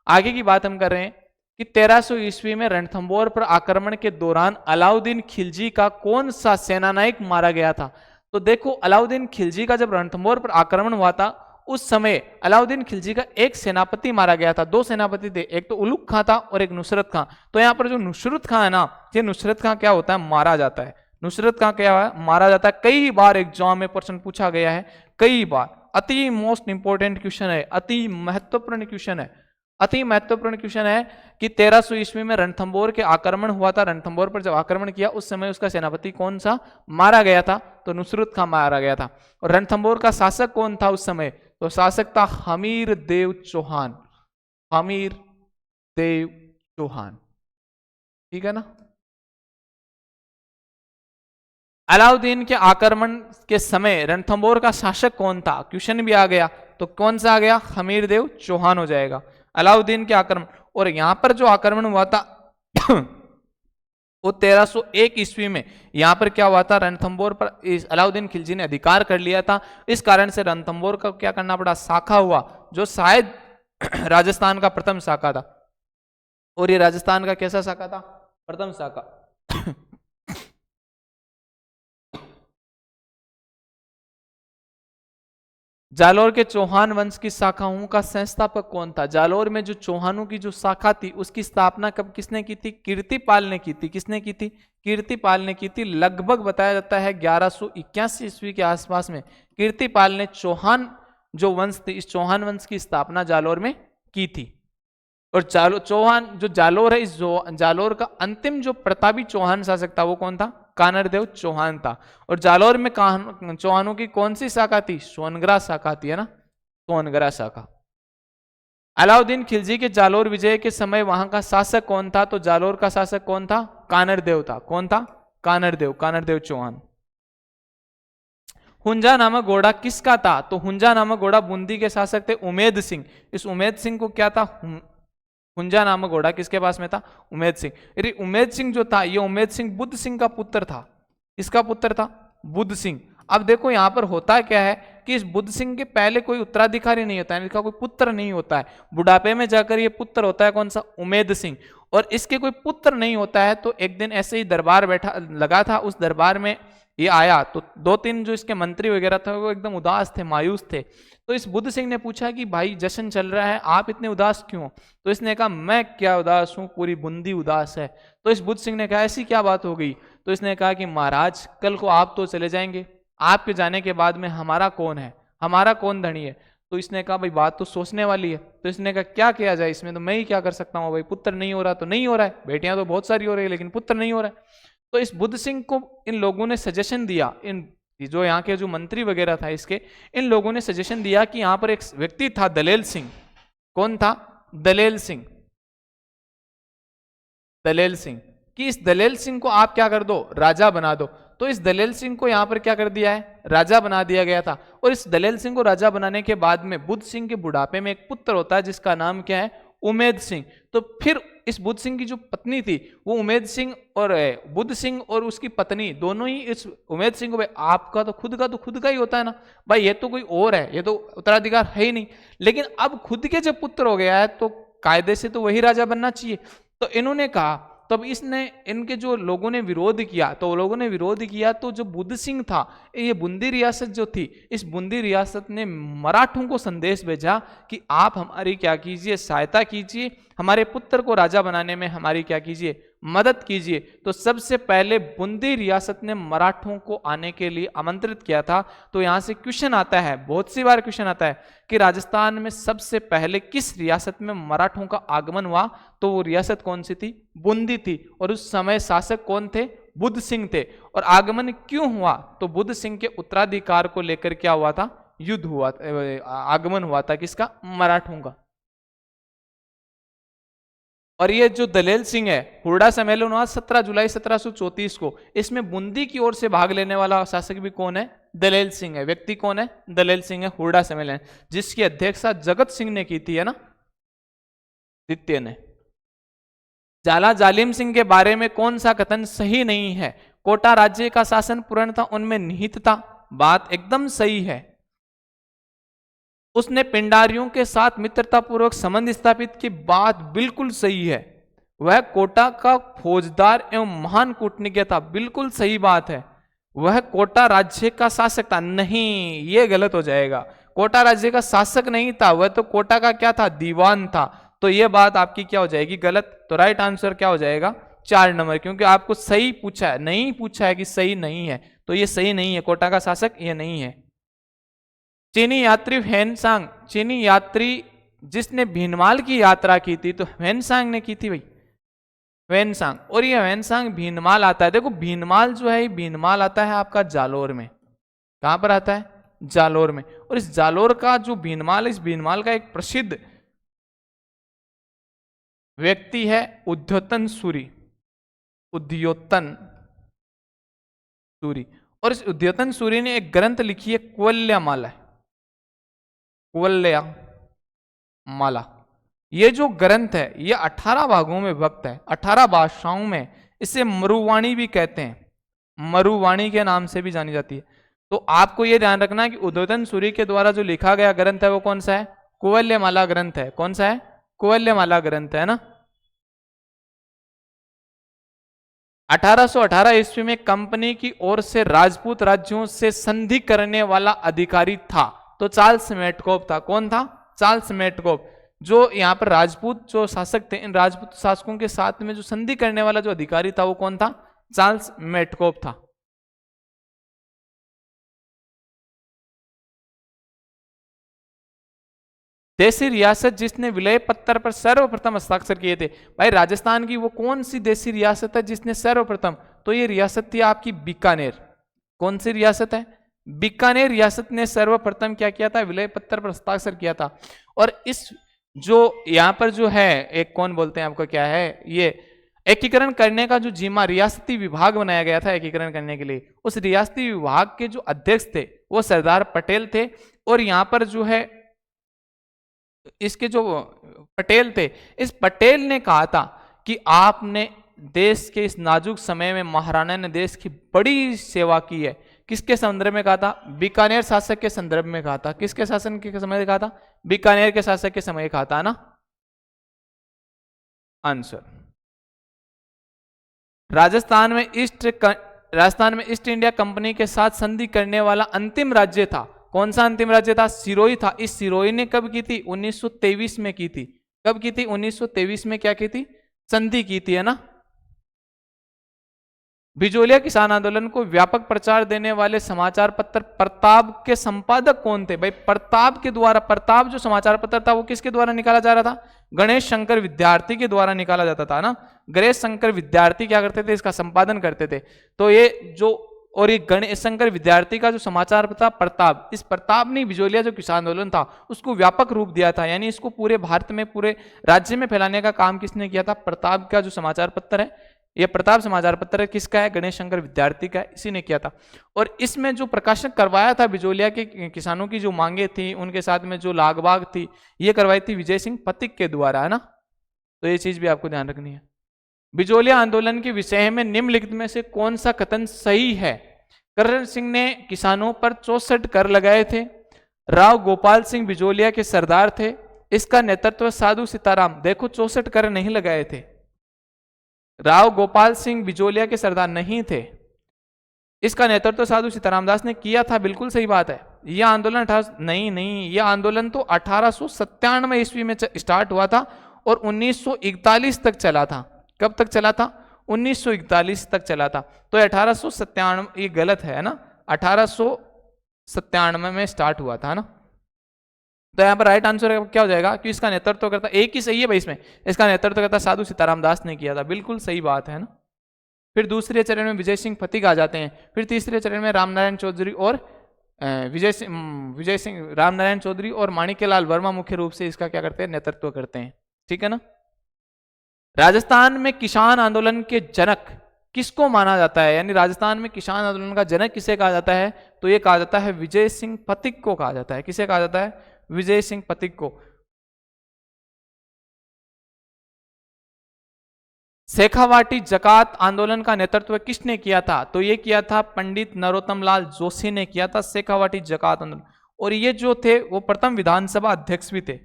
आगे की बात हम कर रहे हैं कि 1300 ईस्वी में रणथंभौर पर आक्रमण के दौरान अलाउद्दीन खिलजी का कौन सा सेनानायक मारा गया था। तो देखो अलाउद्दीन खिलजी का जब रणथंभौर पर आक्रमण हुआ था, उस समय अलाउद्दीन खिलजी का एक सेनापति मारा गया था। दो सेनापति थे, एक तो उलुग खां था और एक नुसरत खां। तो यहाँ पर जो नुसरत खां है ना, ये नुसरत खां क्या होता है, मारा जाता है। नुसरत खां क्या है, मारा जाता है। कई बार एग्जाम में प्रश्न पूछा गया है, कई बार। अति मोस्ट इंपोर्टेंट क्वेश्चन है, अति महत्वपूर्ण क्वेश्चन है। अति महत्वपूर्ण क्वेश्चन है कि 1300 ईस्वी में रणथंबोर के आक्रमण हुआ था। रणथंबोर पर जब आक्रमण किया उस समय उसका सेनापति कौन सा मारा गया था? तो नुसरत खां मारा गया था। और रणथंबोर का शासक कौन था उस समय? तो शासक था हमीर देव चौहान। हमीर देव चौहान, ठीक है ना। अलाउद्दीन के आक्रमण के समय रणथंबोर का शासक कौन था? क्वेश्चन भी आ गया, तो कौन सा आ गया? हमीर देव चौहान हो जाएगा। अलाउद्दीन के आक्रमण, और यहां पर जो आक्रमण हुआ था वो 1301 ईस्वी में यहां पर क्या हुआ था? रणथंबोर पर अलाउद्दीन खिलजी ने अधिकार कर लिया था। इस कारण से रणथंबोर का क्या करना पड़ा? शाखा हुआ, जो शायद राजस्थान का प्रथम शाखा था। और ये राजस्थान का कैसा शाखा था? प्रथम शाखा। जालोर के चौहान वंश की शाखाओं का संस्थापक कौन था? जालोर में जो चौहानों की जो शाखा थी उसकी स्थापना कब किसने की थी? कीर्तिपाल ने की थी। किसने की थी? कीर्तिपाल ने की थी। लगभग बताया जाता है 1181 ईस्वी के आसपास में कीर्तिपाल ने चौहान जो वंश थी, इस चौहान वंश की स्थापना जालोर में की थी। और चौहान जो जालोर है, इस जालोर का अंतिम जो प्रतापी चौहान शासक था वो कौन था? कानरदेव चौहान था। और जालोर में चौहानों की कौन सी शाखा थी? सोनगरा शाखा थी, है ना, सोनगरा शाखा। अलाउद्दीन खिलजी के जालोर विजय के समय वहां का शासक कौन था? तो जालोर का शासक कौन था? कानरदेव था। कौन था? कानरदेव, कानरदेव चौहान। हुंजा नामक घोड़ा किसका था? तो हुंजा नामक घोड़ा बूंदी के शासक थे उमेद सिंह। इस उमेद सिंह को क्या था? हुंजा नामक घोड़ा किसके पास में था? उमेद सिंह। यदि उमेद सिंह जो था, ये उमेद सिंह बुद्ध सिंह का पुत्र था। इसका पुत्र था बुद्ध सिंह। अब देखो यहां पर होता क्या है कि इस बुद्ध सिंह के पहले कोई उत्तराधिकारी नहीं होता है, इसका कोई पुत्र नहीं होता है। बुढ़ापे में जाकर ये पुत्र होता है कौन सा? उमेद सिंह। और इसके कोई पुत्र नहीं होता है, तो एक दिन ऐसे ही दरबार बैठा लगा था, उस दरबार में ये आया तो 2-3 जो इसके मंत्री वगैरह थे वो एकदम उदास थे, मायूस थे। तो इस बुद्ध सिंह ने पूछा कि भाई जश्न चल रहा है, आप इतने उदास क्यों? तो इसने कहा मैं क्या उदास हूं, पूरी बूंदी उदास है। तो इस बुद्ध सिंह ने कहा ऐसी क्या बात हो गई? तो इसने कहा कि महाराज कल को आप तो चले जाएंगे, आपके जाने के बाद में हमारा कौन है, हमारा कौन धनी है? तो इसने कहा भाई बात तो सोचने वाली है। तो इसने कहा क्या किया जाए इसमें, तो मैं ही क्या कर सकता हूँ भाई, पुत्र नहीं हो रहा तो नहीं हो रहा है, बेटियां तो बहुत सारी हो रही है लेकिन पुत्र नहीं हो रहा है। तो इस बुद्ध सिंह को इन लोगों ने सजेशन दिया, इन जो यहाँ के जो मंत्री वगैरह था इसके, इन लोगों ने सजेशन दिया कि यहाँ पर एक व्यक्ति था दलेल सिंह। कौन था? दलेल सिंह। दलेल सिंह, कि इस दलेल सिंह को आप क्या कर दो? राजा बना दो। तो इस दलेल सिंह को यहां पर क्या कर दिया है? राजा बना दिया गया था। और इस दलेल सिंह को राजा बनाने के बाद में बुद्ध सिंह के बुढ़ापे में एक पुत्र होता है जिसका नाम क्या है? उमेद सिंह। तो फिर इस बुद्ध सिंह की जो पत्नी थी वो उमेद सिंह, और बुद्ध सिंह और उसकी पत्नी दोनों ही इस उमेद सिंह को, भाई आपका तो खुद का ही होता है ना भाई, ये तो कोई और है, ये तो उत्तराधिकार है ही नहीं। लेकिन अब खुद के जब पुत्र हो गया है तो कायदे से तो वही राजा बनना चाहिए। तो इन्होंने कहा, तब इसने इनके जो लोगों ने विरोध किया, तो लोगों ने विरोध किया तो जो बुद्ध सिंह था, ये बूंदी रियासत जो थी, इस बूंदी रियासत ने मराठों को संदेश भेजा कि आप हमारी क्या कीजिए, सहायता कीजिए, हमारे पुत्र को राजा बनाने में हमारी क्या कीजिए, मदद कीजिए। तो सबसे पहले बूंदी रियासत ने मराठों को आने के लिए आमंत्रित किया था। तो यहां से क्वेश्चन आता है, बहुत सी बार क्वेश्चन आता है कि राजस्थान में सबसे पहले किस रियासत में मराठों का आगमन हुआ? तो वो रियासत कौन सी थी? बूंदी थी। और उस समय शासक कौन थे? बुद्ध सिंह थे। और आगमन क्यों हुआ? तो बुद्ध सिंह के उत्तराधिकार को लेकर क्या हुआ था? युद्ध हुआ, आगमन हुआ था किसका? मराठों का। और ये जो दलेल सिंह है, हुरडा सम्मेलन हुआ 17 जुलाई 1734 को, इसमें बूंदी की ओर से भाग लेने वाला शासक भी कौन है? दलेल सिंह है। व्यक्ति कौन है? दलेल सिंह है। हुरडा सम्मेलन जिसकी अध्यक्षता जगत सिंह ने की थी, है ना, द्वितीय ने। जाला जालिम सिंह के बारे में कौन सा कथन सही नहीं है? कोटा राज्य का शासन पूर्णतः उनमें निहित था, बात एकदम सही है। उसने पिंडारियों के साथ मित्रतापूर्वक संबंध स्थापित की, बात बिल्कुल सही है। वह कोटा का फौजदार एवं महान कूटनीतिज्ञ था, बिल्कुल सही बात है। वह कोटा राज्य का शासक था, नहीं, यह गलत हो जाएगा। कोटा राज्य का शासक नहीं था, वह तो कोटा का क्या था? दीवान था। तो यह बात आपकी क्या हो जाएगी? गलत। तो राइट आंसर क्या हो जाएगा? 4 नंबर, क्योंकि आपको सही पूछा है, नहीं पूछा है कि सही नहीं है, तो ये सही नहीं है। कोटा का शासक ये नहीं है। चीनी यात्री फैनसांग, चीनी यात्री जिसने भीनमाल की यात्रा की थी, तो ह्वेनसांग ने की थी भाई, ह्वेनसांग। और ये ह्वेनसांग भीनमाल आता है, देखो भीनमाल जो है, भीनमाल आता है आपका जालोर में। कहां पर आता है? जालोर में। और इस जालोर का जो भीनमाल, इस भीनमाल का एक प्रसिद्ध व्यक्ति है उद्योतन सूरी, उद्योतन सूरी। और इस उद्योतन सूरी ने एक ग्रंथ लिखी है कुवल्यमाला, कुवल्यमाला। ये जो ग्रंथ है ये 18 भागों में विभक्त है, 18 भाषाओं में। इसे मरुवाणी भी कहते हैं, मरुवाणी के नाम से भी जानी जाती है। तो आपको ये ध्यान रखना है कि उद्योतन सूरी के द्वारा जो लिखा गया ग्रंथ है वो कौन सा है? कुवल्यमाला ग्रंथ है। कौन सा है? कुवल्यमाला ग्रंथ है ना। 1818 ईस्वी में कंपनी की ओर से राजपूत राज्यों से संधि करने वाला अधिकारी था, तो चार्ल्स मेटकोप था। कौन था? चार्ल्स मेटकोप। जो यहाँ पर राजपूत जो शासक थे, इन राजपूत शासकों के साथ में जो संधि करने वाला जो अधिकारी था वो कौन था? चार्ल्स मेटकोप था। देशी रियासत जिसने विलय पत्र पर सर्वप्रथम हस्ताक्षर किए थे, भाई राजस्थान की वो कौन सी देशी रियासत है जिसने सर्वप्रथम? तो ये रियासत थी आपकी बीकानेर। कौन सी रियासत है? बीकानेर रियासत ने सर्वप्रथम क्या किया था? विलय पत्र पर हस्ताक्षर किया था। और इस जो यहाँ पर जो है एक कौन बोलते हैं आपको, क्या है ये, एकीकरण करने का जो जिम्मा, रियासती विभाग बनाया गया था एकीकरण करने के लिए, उस रियासती विभाग के जो अध्यक्ष थे वो सरदार पटेल थे। और यहाँ पर जो है इसके जो पटेल थे, इस पटेल ने कहा था कि आपने देश के इस नाजुक समय में महाराणा ने देश की बड़ी सेवा की है। किसके संदर्भ में कहा था? बीकानेर शासक के संदर्भ में कहा था। किसके शासन के समय कहा था? बीकानेर के शासक के समय कहा था ना। आंसर, राजस्थान में ईस्ट इंडिया कंपनी के साथ संधि करने वाला अंतिम राज्य था। कौन सा अंतिम राज्य था? सिरोही था। इस सिरोही ने कब की थी? 1923 में की थी। कब की थी? 1923 में क्या की थी? संधि की थी, है ना। बिजोलिया किसान आंदोलन को व्यापक प्रचार देने वाले समाचार पत्र प्रताप के संपादक कौन थे? भाई प्रताप के द्वारा, प्रताप जो समाचार पत्र था वो किसके द्वारा निकाला जा रहा था? गणेश शंकर विद्यार्थी के द्वारा निकाला जाता था ना। गणेश शंकर विद्यार्थी क्या करते थे? इसका संपादन करते थे। तो ये जो, और ये गणेश शंकर विद्यार्थी का जो समाचार था प्रताप, इस प्रताप ने बिजोलिया जो किसान आंदोलन था उसको व्यापक रूप दिया था, यानी इसको पूरे भारत में, पूरे राज्य में फैलाने का काम किसने किया था? प्रताप का जो समाचार पत्र है, ये प्रताप समाचार पत्र किसका है? गणेश शंकर विद्यार्थी का है, इसी ने किया था। और इसमें जो प्रकाशन करवाया था बिजोलिया के किसानों की जो मांगे थी, उनके साथ में जो लागबाग थी, ये करवाई थी विजय सिंह पथिक के द्वारा, है ना। तो ये चीज भी आपको ध्यान रखनी है। बिजोलिया आंदोलन के विषय में निम्नलिखित में से कौन सा कथन सही है? करण सिंह ने किसानों पर 64 कर लगाए थे। राव गोपाल सिंह बिजोलिया के सरदार थे। इसका नेतृत्व साधु सीताराम, देखो 64 कर नहीं लगाए थे। राव गोपाल सिंह बिजोलिया के सरदार नहीं थे। इसका नेतृत्व साधु सीताराम दास ने किया था, बिल्कुल सही बात है। यह आंदोलन नहीं, यह आंदोलन तो 1897 ईस्वी में स्टार्ट हुआ था और 1941 तक चला था। कब तक चला था? 1941 तक चला था। तो 1897, ये गलत है ना, 1897 में स्टार्ट हुआ था ना। तो यहाँ पर राइट आंसर क्या हो जाएगा? कि इसका नेतृत्व करता, एक ही सही है भाई इसमें, इसका नेतृत्व करता साधु सीताराम दास ने किया था, बिल्कुल सही बात है ना। फिर दूसरे चरण में विजय सिंह पथिक आ जाते हैं। फिर तीसरे चरण में रामनारायण चौधरी और रामनारायण चौधरी और माणिक्यलाल वर्मा मुख्य रूप से इसका क्या करते हैं? नेतृत्व करते हैं, ठीक है ना। राजस्थान में किसान आंदोलन के जनक किसको माना जाता है? यानी राजस्थान में किसान आंदोलन का जनक किसे कहा जाता है? तो ये कहा जाता है विजय सिंह पथिक को कहा जाता है। किसे कहा जाता है? विजय सिंह पथिक को। शेखावाटी जकात आंदोलन का नेतृत्व किसने किया था? तो ये किया था पंडित नरोत्तम लाल जोशी ने किया था शेखावाटी जकात आंदोलन। और ये जो थे वो प्रथम विधानसभा अध्यक्ष भी थे,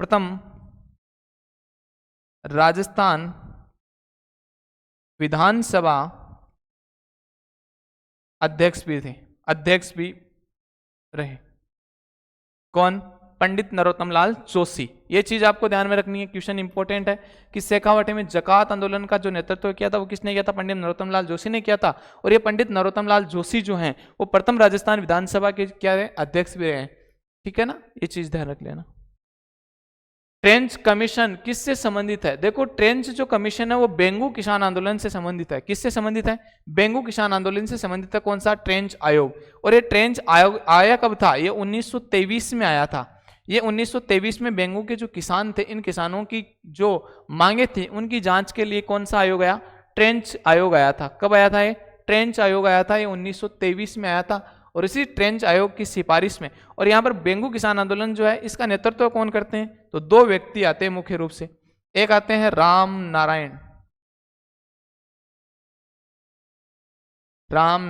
प्रथम राजस्थान विधानसभा अध्यक्ष भी थे, अध्यक्ष भी रहे। कौन? पंडित नरोत्तम लाल जोशी। ये चीज आपको ध्यान में रखनी है, क्वेश्चन इंपॉर्टेंट है कि शेखावाटी में जकात आंदोलन का जो नेतृत्व किया था वो किसने किया था? पंडित नरोत्तम लाल जोशी ने किया था। और ये पंडित नरोत्तम लाल जोशी जो हैं वो प्रथम राजस्थान विधानसभा के क्या है? अध्यक्ष भी रहे, ठीक है ना। ये चीज ध्यान रख लेना। ट्रेंच कमीशन किससे संबंधित है? देखो ट्रेंच जो कमीशन है वो बेंगू किसान आंदोलन से संबंधित है। किससे संबंधित है? बेंगू किसान आंदोलन से संबंधित है। कौन सा? ट्रेंच आयोग। और ये ट्रेंच आयोग आया कब था? ये 1923 में आया था। ये 1923 में बेंगू के जो किसान थे, इन किसानों की जो मांगे थी उनकी जांच के लिए कौन सा आयोग आया? ट्रेंच आयोग आया था। कब आया था ये? ट्रेंच आयोग आया था, ये 1923 में आया था। और इसी ट्रेंच आयोग की सिफारिश में, और यहाँ पर बेंगू किसान आंदोलन जो है इसका नेतृत्व कौन करते हैं? तो दो व्यक्ति आते हैं मुख्य रूप से। एक आते हैं राम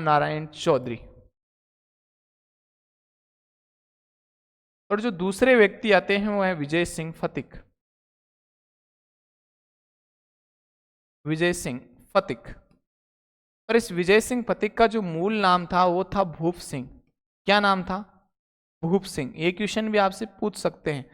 नारायण चौधरी, और जो दूसरे व्यक्ति आते हैं वो है विजय सिंह फतिक। विजय सिंह फतिक। और इस विजय सिंह फतिक का जो मूल नाम था वो था भूप सिंह। क्या नाम था? भूप सिंह। ये क्वेश्चन भी आपसे पूछ सकते हैं।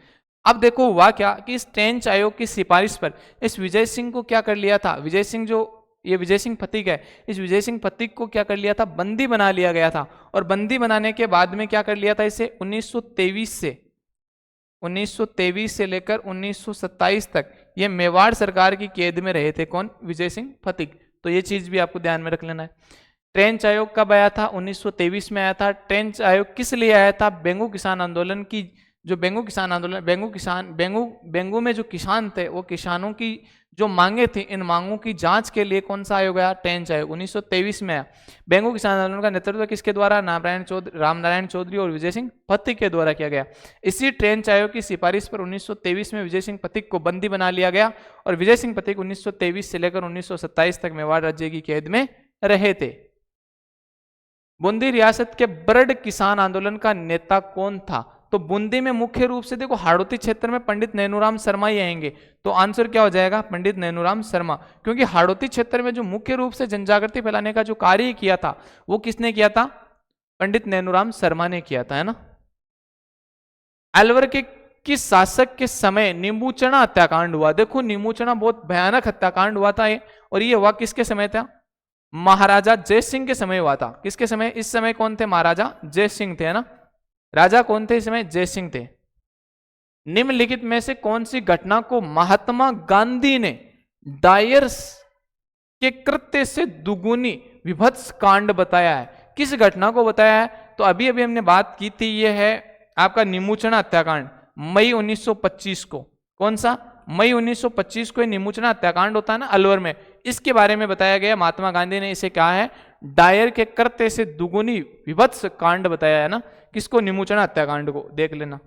अब देखो हुआ क्या कि इस ट्रेंच आयोग की सिफारिश पर इस विजय सिंह को क्या कर लिया था? विजय सिंह जो ये विजय सिंह फतिक है, इस विजय सिंह फतिक को क्या कर लिया था? बंदी बना लिया गया था। और बंदी बनाने के बाद में क्या कर लिया था इसे? 1923 से लेकर 1927 तक ये मेवाड़ सरकार की कैद में रहे थे। कौन? विजय सिंह फतिक। तो ये चीज भी आपको ध्यान में रख लेना है। ट्रेंच आयोग कब आया था? 1923 में आया था। ट्रेंच आयोग किस लिए आया था? बेंगू किसान आंदोलन की जो बेंगू किसान आंदोलन बेंगू में जो किसान थे वो किसानों की जो मांगे थी, इन मांगों की जांच के लिए कौन सा आयोग आया? ट्रेंच आयोग 1923 में आया। बेंगू किसान आंदोलन का नेतृत्व किसके द्वारा? राम नारायण चौधरी और विजय सिंह फतिक के द्वारा किया गया। इसी ट्रेंच आयोग की सिफारिश पर 1923 में विजय सिंह फतिक को बंदी बना लिया गया, और विजय सिंह फतिक 1923 से लेकर 1927 तक मेवाड़ राज्य की कैद में रहे थे। बूंदी रियासत के बरड किसान आंदोलन का नेता कौन था? तो बूंदी में मुख्य रूप से देखो हाड़ौती क्षेत्र में पंडित नैनूराम शर्मा ही आएंगे। तो आंसर क्या हो जाएगा? पंडित नैनूराम शर्मा। क्योंकि हाड़ौती क्षेत्र में जो मुख्य रूप से जनजागृति फैलाने का जो कार्य किया था वो किसने किया था? पंडित नैनूराम शर्मा ने किया था, है ना। अलवर के किस शासक के समय नींबूचना हत्याकांड हुआ? देखो नींबूचना बहुत भयानक हत्याकांड हुआ था ये, और ये हुआ किसके समय था? महाराजा जय सिंह के समय हुआ था। किसके समय? इस समय कौन थे? महाराजा जय सिंह थे, है ना। राजा कौन थे इस समय? जय सिंह थे। निम्नलिखित में से कौन सी घटना को महात्मा गांधी ने डायर्स के कृत्य से दुगुनी विभत्स कांड बताया है? किस घटना को बताया है? तो अभी अभी हमने बात की थी, यह है आपका नींबूचना हत्याकांड, मई 1925 को। कौन सा? मई 1925 को नींबूचना हत्याकांड होता है ना अलवर में, इसके बारे में बताया गया। महात्मा गांधी ने इसे कहा है डायर के कृत्य से दुगुनी विभत्स कांड बताया है ना। किसको? नींबूचना हत्याकांड को। देख लेना।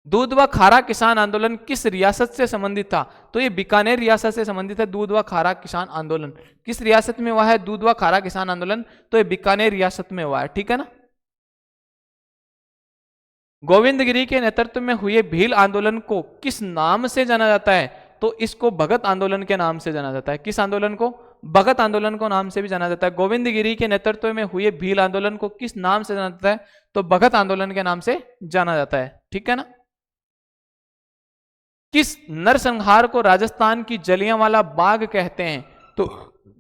दूध व खारा किसान आंदोलन किस रियासत से संबंधित था? तो ये बीकानेर रियासत से संबंधित है। दूध व खारा किसान आंदोलन किस रियासत में हुआ है? दूध व खारा किसान आंदोलन तो ये बीकानेर रियासत में हुआ है, ठीक है ना। गोविंदगिरी के नेतृत्व में हुए भील आंदोलन को किस नाम से जाना जाता है? तो इसको भगत आंदोलन के नाम से जाना जाता है। किस आंदोलन को? भगत आंदोलन को नाम से भी जाना जाता है। गोविंदगिरी के नेतृत्व में हुए भील आंदोलन को किस नाम से जाना जाता है? तो भगत आंदोलन के नाम से जाना जाता है, ठीक है ना। किस नरसंहार को राजस्थान की जलियांवाला बाग कहते हैं? तो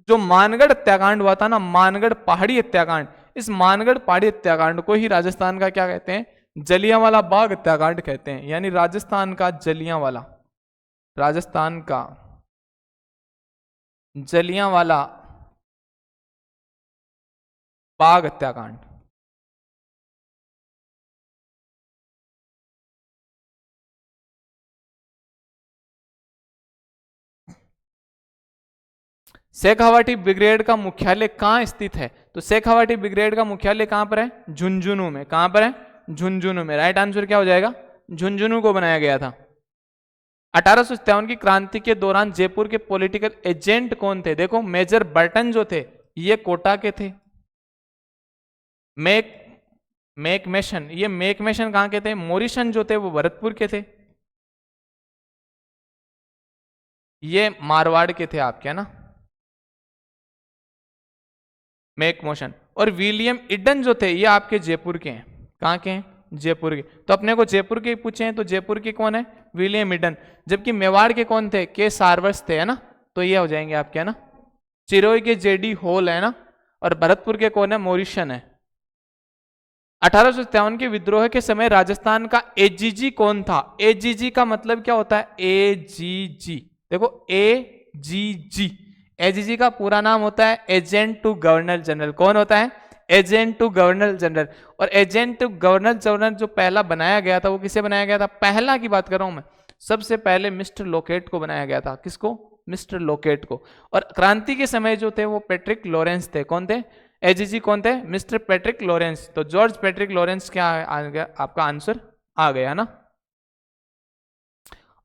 जो मानगढ़ हत्याकांड हुआ था ना, मानगढ़ पहाड़ी हत्याकांड, इस मानगढ़ पहाड़ी हत्याकांड को ही राजस्थान का क्या कहते हैं? जलियांवाला बाग हत्याकांड कहते हैं। यानी राजस्थान का जलियांवाला, राजस्थान का जलियांवाला बाग हत्याकांड। शेखावाटी ब्रिगेड का मुख्यालय कहां स्थित है? तो शेखावाटी ब्रिगेड का मुख्यालय कहां पर है? झुंझुनू में। कहां पर है? झुंझुनू में। राइट आंसर क्या हो जाएगा? झुंझुनू को बनाया गया था। 1857 की क्रांति के दौरान जयपुर के पॉलिटिकल एजेंट कौन थे? देखो मेजर बर्टन जो थे ये कोटा के थे। मैकमेशन, ये मैकमेशन कहां के थे? मोरिसन जो थे वो भरतपुर के थे। ये मारवाड़ के थे आपके, है ना, मैकमोशन। और विलियम इडन जो थे ये आपके जयपुर के हैं। कहां के हैं? जयपुर के। तो अपने को जयपुर के पूछे हैं तो जयपुर के कौन है? William Eden. जबकि मेवाड़ के कौन थे? के सारवस थे, है ना। तो ये हो जाएंगे आपके, है ना। चिरोई के जेडी होल है ना। और भरतपुर के कौन है? मोरिशन है। 1857 के विद्रोह के समय राजस्थान का एजीजी कौन था? एजीजी का मतलब क्या होता है? एजीजी, देखो एजीजी, एजीजी का पूरा नाम होता है एजेंट टू गवर्नर जनरल। कौन होता है? Agent to governor general. और एजेंट टू गवर्नर जनरल जो पहला बनाया गया था वो किसे बनाया गया था? पहला की बात कर रहा हूं मैं, सबसे पहले मिस्टर लोकेट को बनाया गया था। किसको? मिस्टर लोकेट को। और क्रांति के समय जो थे वो पैट्रिक लॉरेंस थे। कौन थे? एजीजी कौन थे? Mister Patrick Lawrence. तो जॉर्ज पैट्रिक लॉरेंस क्या आ गया? आपका आंसर आ गया ना।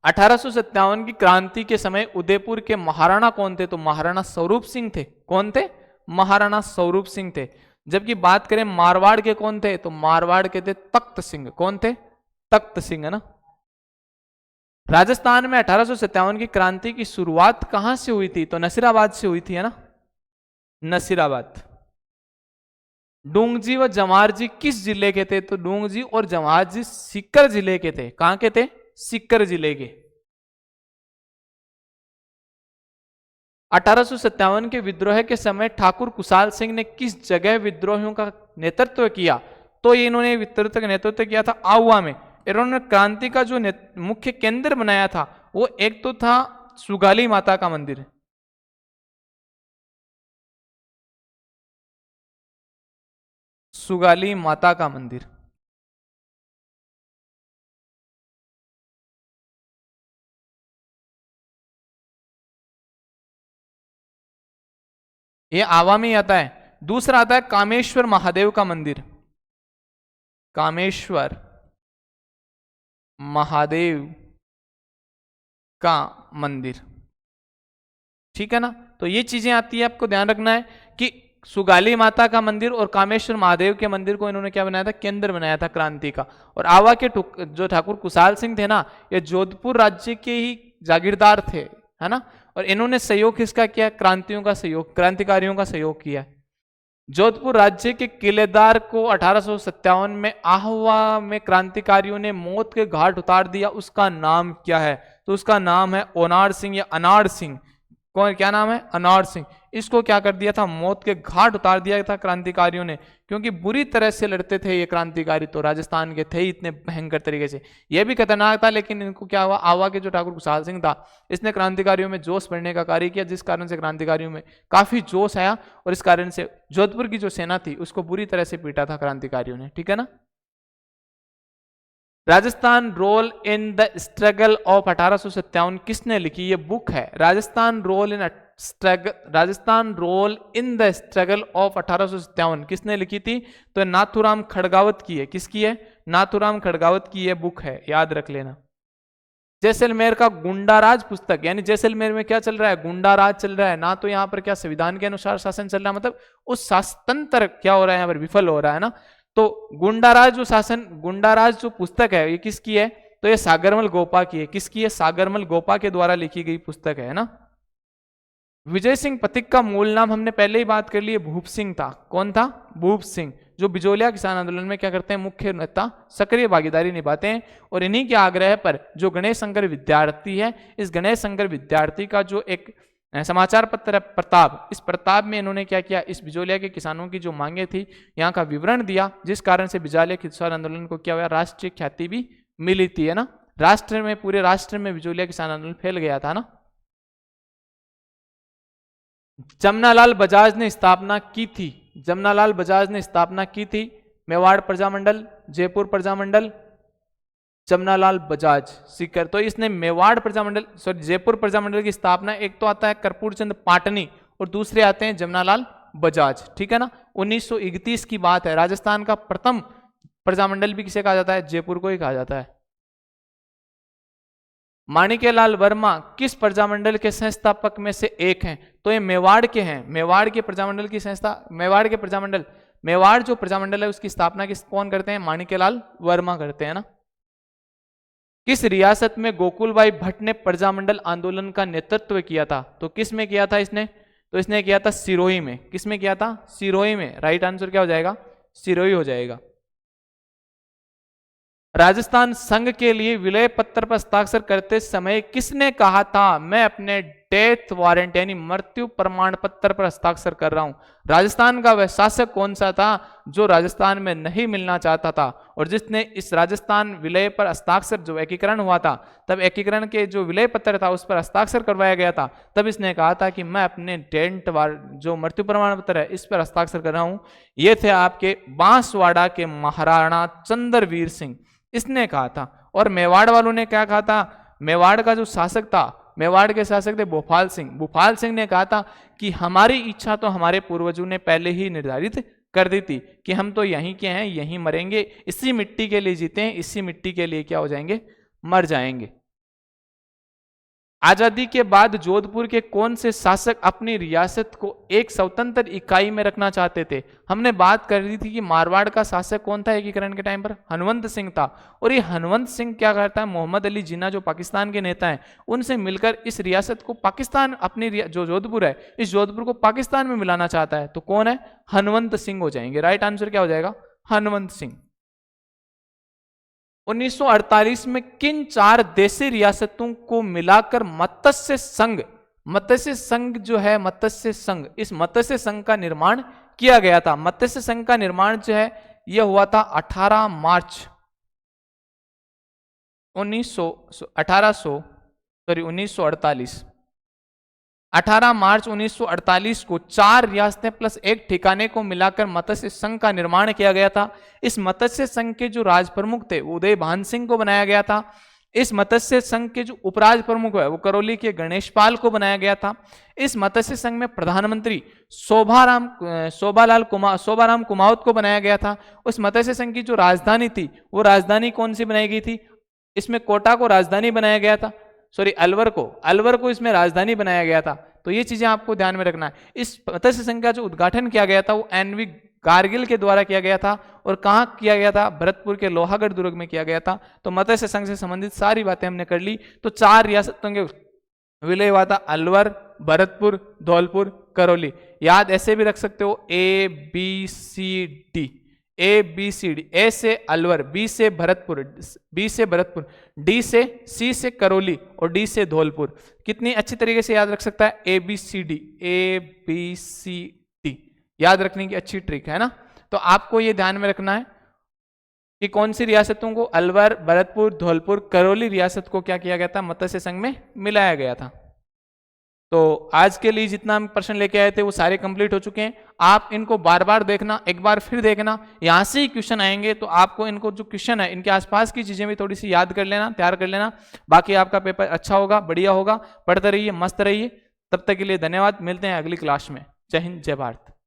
1857 की क्रांति के समय उदयपुर के महाराणा कौन थे? तो महाराणा स्वरूप सिंह थे। कौन थे? महाराणा स्वरूप सिंह थे। जबकि बात करें मारवाड़ के कौन थे? तो मारवाड़ के थे तख्त सिंह। कौन थे? तख्त सिंह, है ना। राजस्थान में 1857 की क्रांति की शुरुआत कहां से हुई थी? तो नसीराबाद से हुई थी, है ना, नसीराबाद। डूंगजी व जवाहरजी किस जिले के थे? तो डूंगजी और जवाहरजी सीकर जिले के थे। कहां के थे? सीकर जिले के। 1857 के विद्रोह के समय ठाकुर कुशाल सिंह ने किस जगह विद्रोहियों का नेतृत्व किया? तो ये इन्होंने विद्रोह का नेतृत्व किया था आहुआ में। इन्होंने क्रांति का जो मुख्य केंद्र बनाया था वो एक तो था सुगाली माता का मंदिर, सुगाली माता का मंदिर। ये आवा में ही आता है। दूसरा आता है कामेश्वर महादेव का मंदिर, कामेश्वर महादेव का मंदिर, ठीक है ना। तो ये चीजें आती है, आपको ध्यान रखना है कि सुगाली माता का मंदिर और कामेश्वर महादेव के मंदिर को इन्होंने क्या बनाया था? केंद्र बनाया था क्रांति का। और आवा के जो ठाकुर कुशाल सिंह थे ना, ये जोधपुर राज्य के ही जागीरदार थे, है ना। और इन्होंने सहयोग किसका किया? क्रांतियों का सहयोग, क्रांतिकारियों का सहयोग किया। जोधपुर राज्य के किलेदार को 1857 में आहुआ में क्रांतिकारियों ने मौत के घाट उतार दिया, उसका नाम क्या है? तो उसका नाम है ओनार सिंह या अनार सिंह। कौन, क्या नाम है? अनार सिंह। इसको क्या कर दिया था? मौत के घाट उतार दिया था क्रांतिकारियों ने, क्योंकि बुरी तरह से लड़ते थे ये क्रांतिकारी, तो राजस्थान के थे इतने भयंकर तरीके से, ये भी खतरनाक था। लेकिन इनको क्या हुआ? आवा के जो ठाकुर कुशाल सिंह था, इसने क्रांतिकारियों में जोश बढ़ने का कार्य किया, जिस कारण से क्रांतिकारियों में काफी जोश आया और इस कारण से जोधपुर की जो सेना थी उसको बुरी तरह से पीटा था क्रांतिकारियों ने, ठीक है ना। Rajasthan role in the struggle of 1857 किसने लिखी? ये बुक है, Rajasthan role in Rajasthan role in the struggle of 1857 किसने लिखी थी? तो नाथुराम खड़गावत की है। किसकी है? नाथुराम खड़गावत की ये बुक है, याद रख लेना। जैसलमेर का गुंडाराज पुस्तक, यानी जैसलमेर में क्या चल रहा है? गुंडाराज चल रहा है ना। तो यहाँ पर क्या संविधान के अनुसार शासन चल रहा है, मतलब उस शासनतंत्र क्या हो रहा है यहाँ पर? विफल हो रहा है ना। तो गुंडाराज जो शासन, गुंडाराज जो पुस्तक है ये किसकी है? तो ये सागरमल गोपा की है। किसकी है? सागरमल गोपा के द्वारा लिखी गई पुस्तक है ना। विजय सिंह पथिक का मूल नाम हमने पहले ही बात कर ली है, भूप सिंह था। कौन था? भूप सिंह, जो बिजोलिया किसान आंदोलन में क्या करते हैं? मुख्य नेता, सक्रिय भागीदारी निभाते हैं। और इन्हीं के आग्रह पर जो गणेश शंकर विद्यार्थी है, इस गणेश शंकर विद्यार्थी का जो एक समाचार पत्र है प्रताप, इस प्रताप में इन्होंने क्या किया? इस बिजोलिया के किसानों की जो मांगे थी यहाँ का विवरण दिया, जिस कारण से बिजोलिया किसान आंदोलन को क्या हुआ? राष्ट्रीय ख्याति भी मिली थी, है ना। राष्ट्र में, पूरे राष्ट्र में बिजोलिया किसान आंदोलन फैल गया था ना। जमनालाल बजाज ने स्थापना की थी, जमनालाल बजाज ने स्थापना की थी मेवाड़ प्रजामंडल, जयपुर प्रजामंडल, जमनालाल बजाज सीकर। तो इसने मेवाड़ प्रजामंडल, सॉरी जयपुर प्रजामंडल की स्थापना, एक तो आता है कर्पूर चंद पाटनी और दूसरे आते हैं जमनालाल बजाज, ठीक है ना। 1931 की बात है। राजस्थान का प्रथम प्रजामंडल भी किसे कहा जाता है? जयपुर को ही कहा जाता है। माणिक्यलाल वर्मा किस प्रजामंडल के संस्थापक में से एक हैं? तो ये मेवाड़ के हैं। मेवाड़ के प्रजामंडल की संस्था, मेवाड़ के प्रजामंडल, मेवाड़ जो प्रजामंडल है उसकी स्थापना किस, कौन करते हैं? माणिक्यलाल वर्मा करते हैं ना। किस रियासत में गोकुलभाई भट्ट ने प्रजामंडल आंदोलन का नेतृत्व किया था? तो किस में किया था इसने? तो इसने किया था सिरोही में। किस में किया था? सिरोही में। राइट आंसर क्या हो जाएगा? सिरोही हो जाएगा। राजस्थान संघ के लिए विलय पत्र पर हस्ताक्षर करते समय किसने कहा था मैं अपने डेथ वारंट यानी मृत्यु प्रमाण पत्र पर हस्ताक्षर कर रहा हूं। राजस्थान का वह शासक कौन सा था जो राजस्थान में नहीं मिलना चाहता था और जिसने इस राजस्थान विलय पर हस्ताक्षर, जो एकीकरण हुआ था तब एकीकरण के जो विलय पत्र था उस पर हस्ताक्षर करवाया गया था, तब इसने कहा था कि मैं अपने डेथ जो मृत्यु प्रमाण पत्र है इस पर हस्ताक्षर कर रहा हूं। ये थे आपके बांसवाड़ा के महाराणा चंद्रवीर सिंह, इसने कहा था। और मेवाड़ वालों ने क्या कहा था, मेवाड़ का जो शासक था, मेवाड़ के शासक थे भोपाल सिंह। भोपाल सिंह ने कहा था कि हमारी इच्छा तो हमारे पूर्वजों ने पहले ही निर्धारित कर दी थी कि हम तो यहीं के हैं, यहीं मरेंगे, इसी मिट्टी के लिए जीते हैं, इसी मिट्टी के लिए क्या हो जाएंगे, मर जाएंगे। आजादी के बाद जोधपुर के कौन से शासक अपनी रियासत को एक स्वतंत्र इकाई में रखना चाहते थे? हमने बात कर रही थी कि मारवाड़ का शासक कौन था एकीकरण के टाइम पर, हनवंत सिंह था। और ये हनवंत सिंह क्या करता है, मोहम्मद अली जिन्ना जो पाकिस्तान के नेता हैं उनसे मिलकर इस रियासत को पाकिस्तान, अपनी जो जोधपुर है इस जोधपुर को पाकिस्तान में मिलाना चाहता है। तो कौन है, हनवंत सिंह हो जाएंगे। राइट आंसर क्या हो जाएगा, हनवंत सिंह। 1948 में किन 4 देशी रियासतों को मिलाकर मत्स्य संघ, मत्स्य संघ जो है मत्स्य संघ, इस मत्स्य संघ का निर्माण किया गया था? मत्स्य संघ का निर्माण जो है यह हुआ था 18 मार्च 1948 18 मार्च 1948 को 4 रियासतें प्लस एक ठिकाने को मिलाकर मत्स्य संघ का निर्माण किया गया था। इस मत्स्य संघ के जो राज प्रमुख थे उदय भान सिंह को बनाया गया था। इस मत्स्य संघ के जो उपराज प्रमुख है वो करौली के गणेशपाल को बनाया गया था। इस मत्स्य संघ में प्रधानमंत्री शोभाराम कुमावत को बनाया गया था। उस मत्स्य संघ की जो राजधानी थी वो राजधानी कौन सी बनाई गई थी? इसमें कोटा को राजधानी बनाया गया था, सॉरी अलवर को इसमें राजधानी बनाया गया था। तो ये चीजें आपको ध्यान में रखना है। इस मत्स्य संघ का जो उद्घाटन किया गया था वो एनवी कारगिल के द्वारा किया गया था। और कहाँ किया गया था? भरतपुर के लोहागढ़ दुर्ग में किया गया था। तो मत्स्य संघ से संबंधित सारी बातें हमने कर ली। तो 4 रियासतों के विलय हुआ था, अलवर, भरतपुर, धौलपुर, करौली। याद ऐसे भी रख सकते हो ABCD, ABCD, A से अलवर, B से भरतपुर, D से C से करौली और D से धौलपुर। कितनी अच्छी तरीके से याद रख सकता है ABCD याद रखने की अच्छी ट्रिक है ना। तो आपको ये ध्यान में रखना है कि कौन सी रियासतों को, अलवर, भरतपुर, धौलपुर, करौली रियासत को क्या किया गया था, मत्स्य संघ में मिलाया गया था। तो आज के लिए जितना हम प्रश्न लेके आए थे वो सारे कंप्लीट हो चुके हैं। आप इनको बार बार देखना, एक बार फिर देखना, यहां से ही क्वेश्चन आएंगे तो आपको इनको जो क्वेश्चन है इनके आसपास की चीजें भी थोड़ी सी याद कर लेना, तैयार कर लेना। बाकी आपका पेपर अच्छा होगा, बढ़िया होगा। पढ़ते रहिए, मस्त रहिए। तब तक के लिए धन्यवाद। मिलते हैं अगली क्लास में। जय हिंद, जय भारत।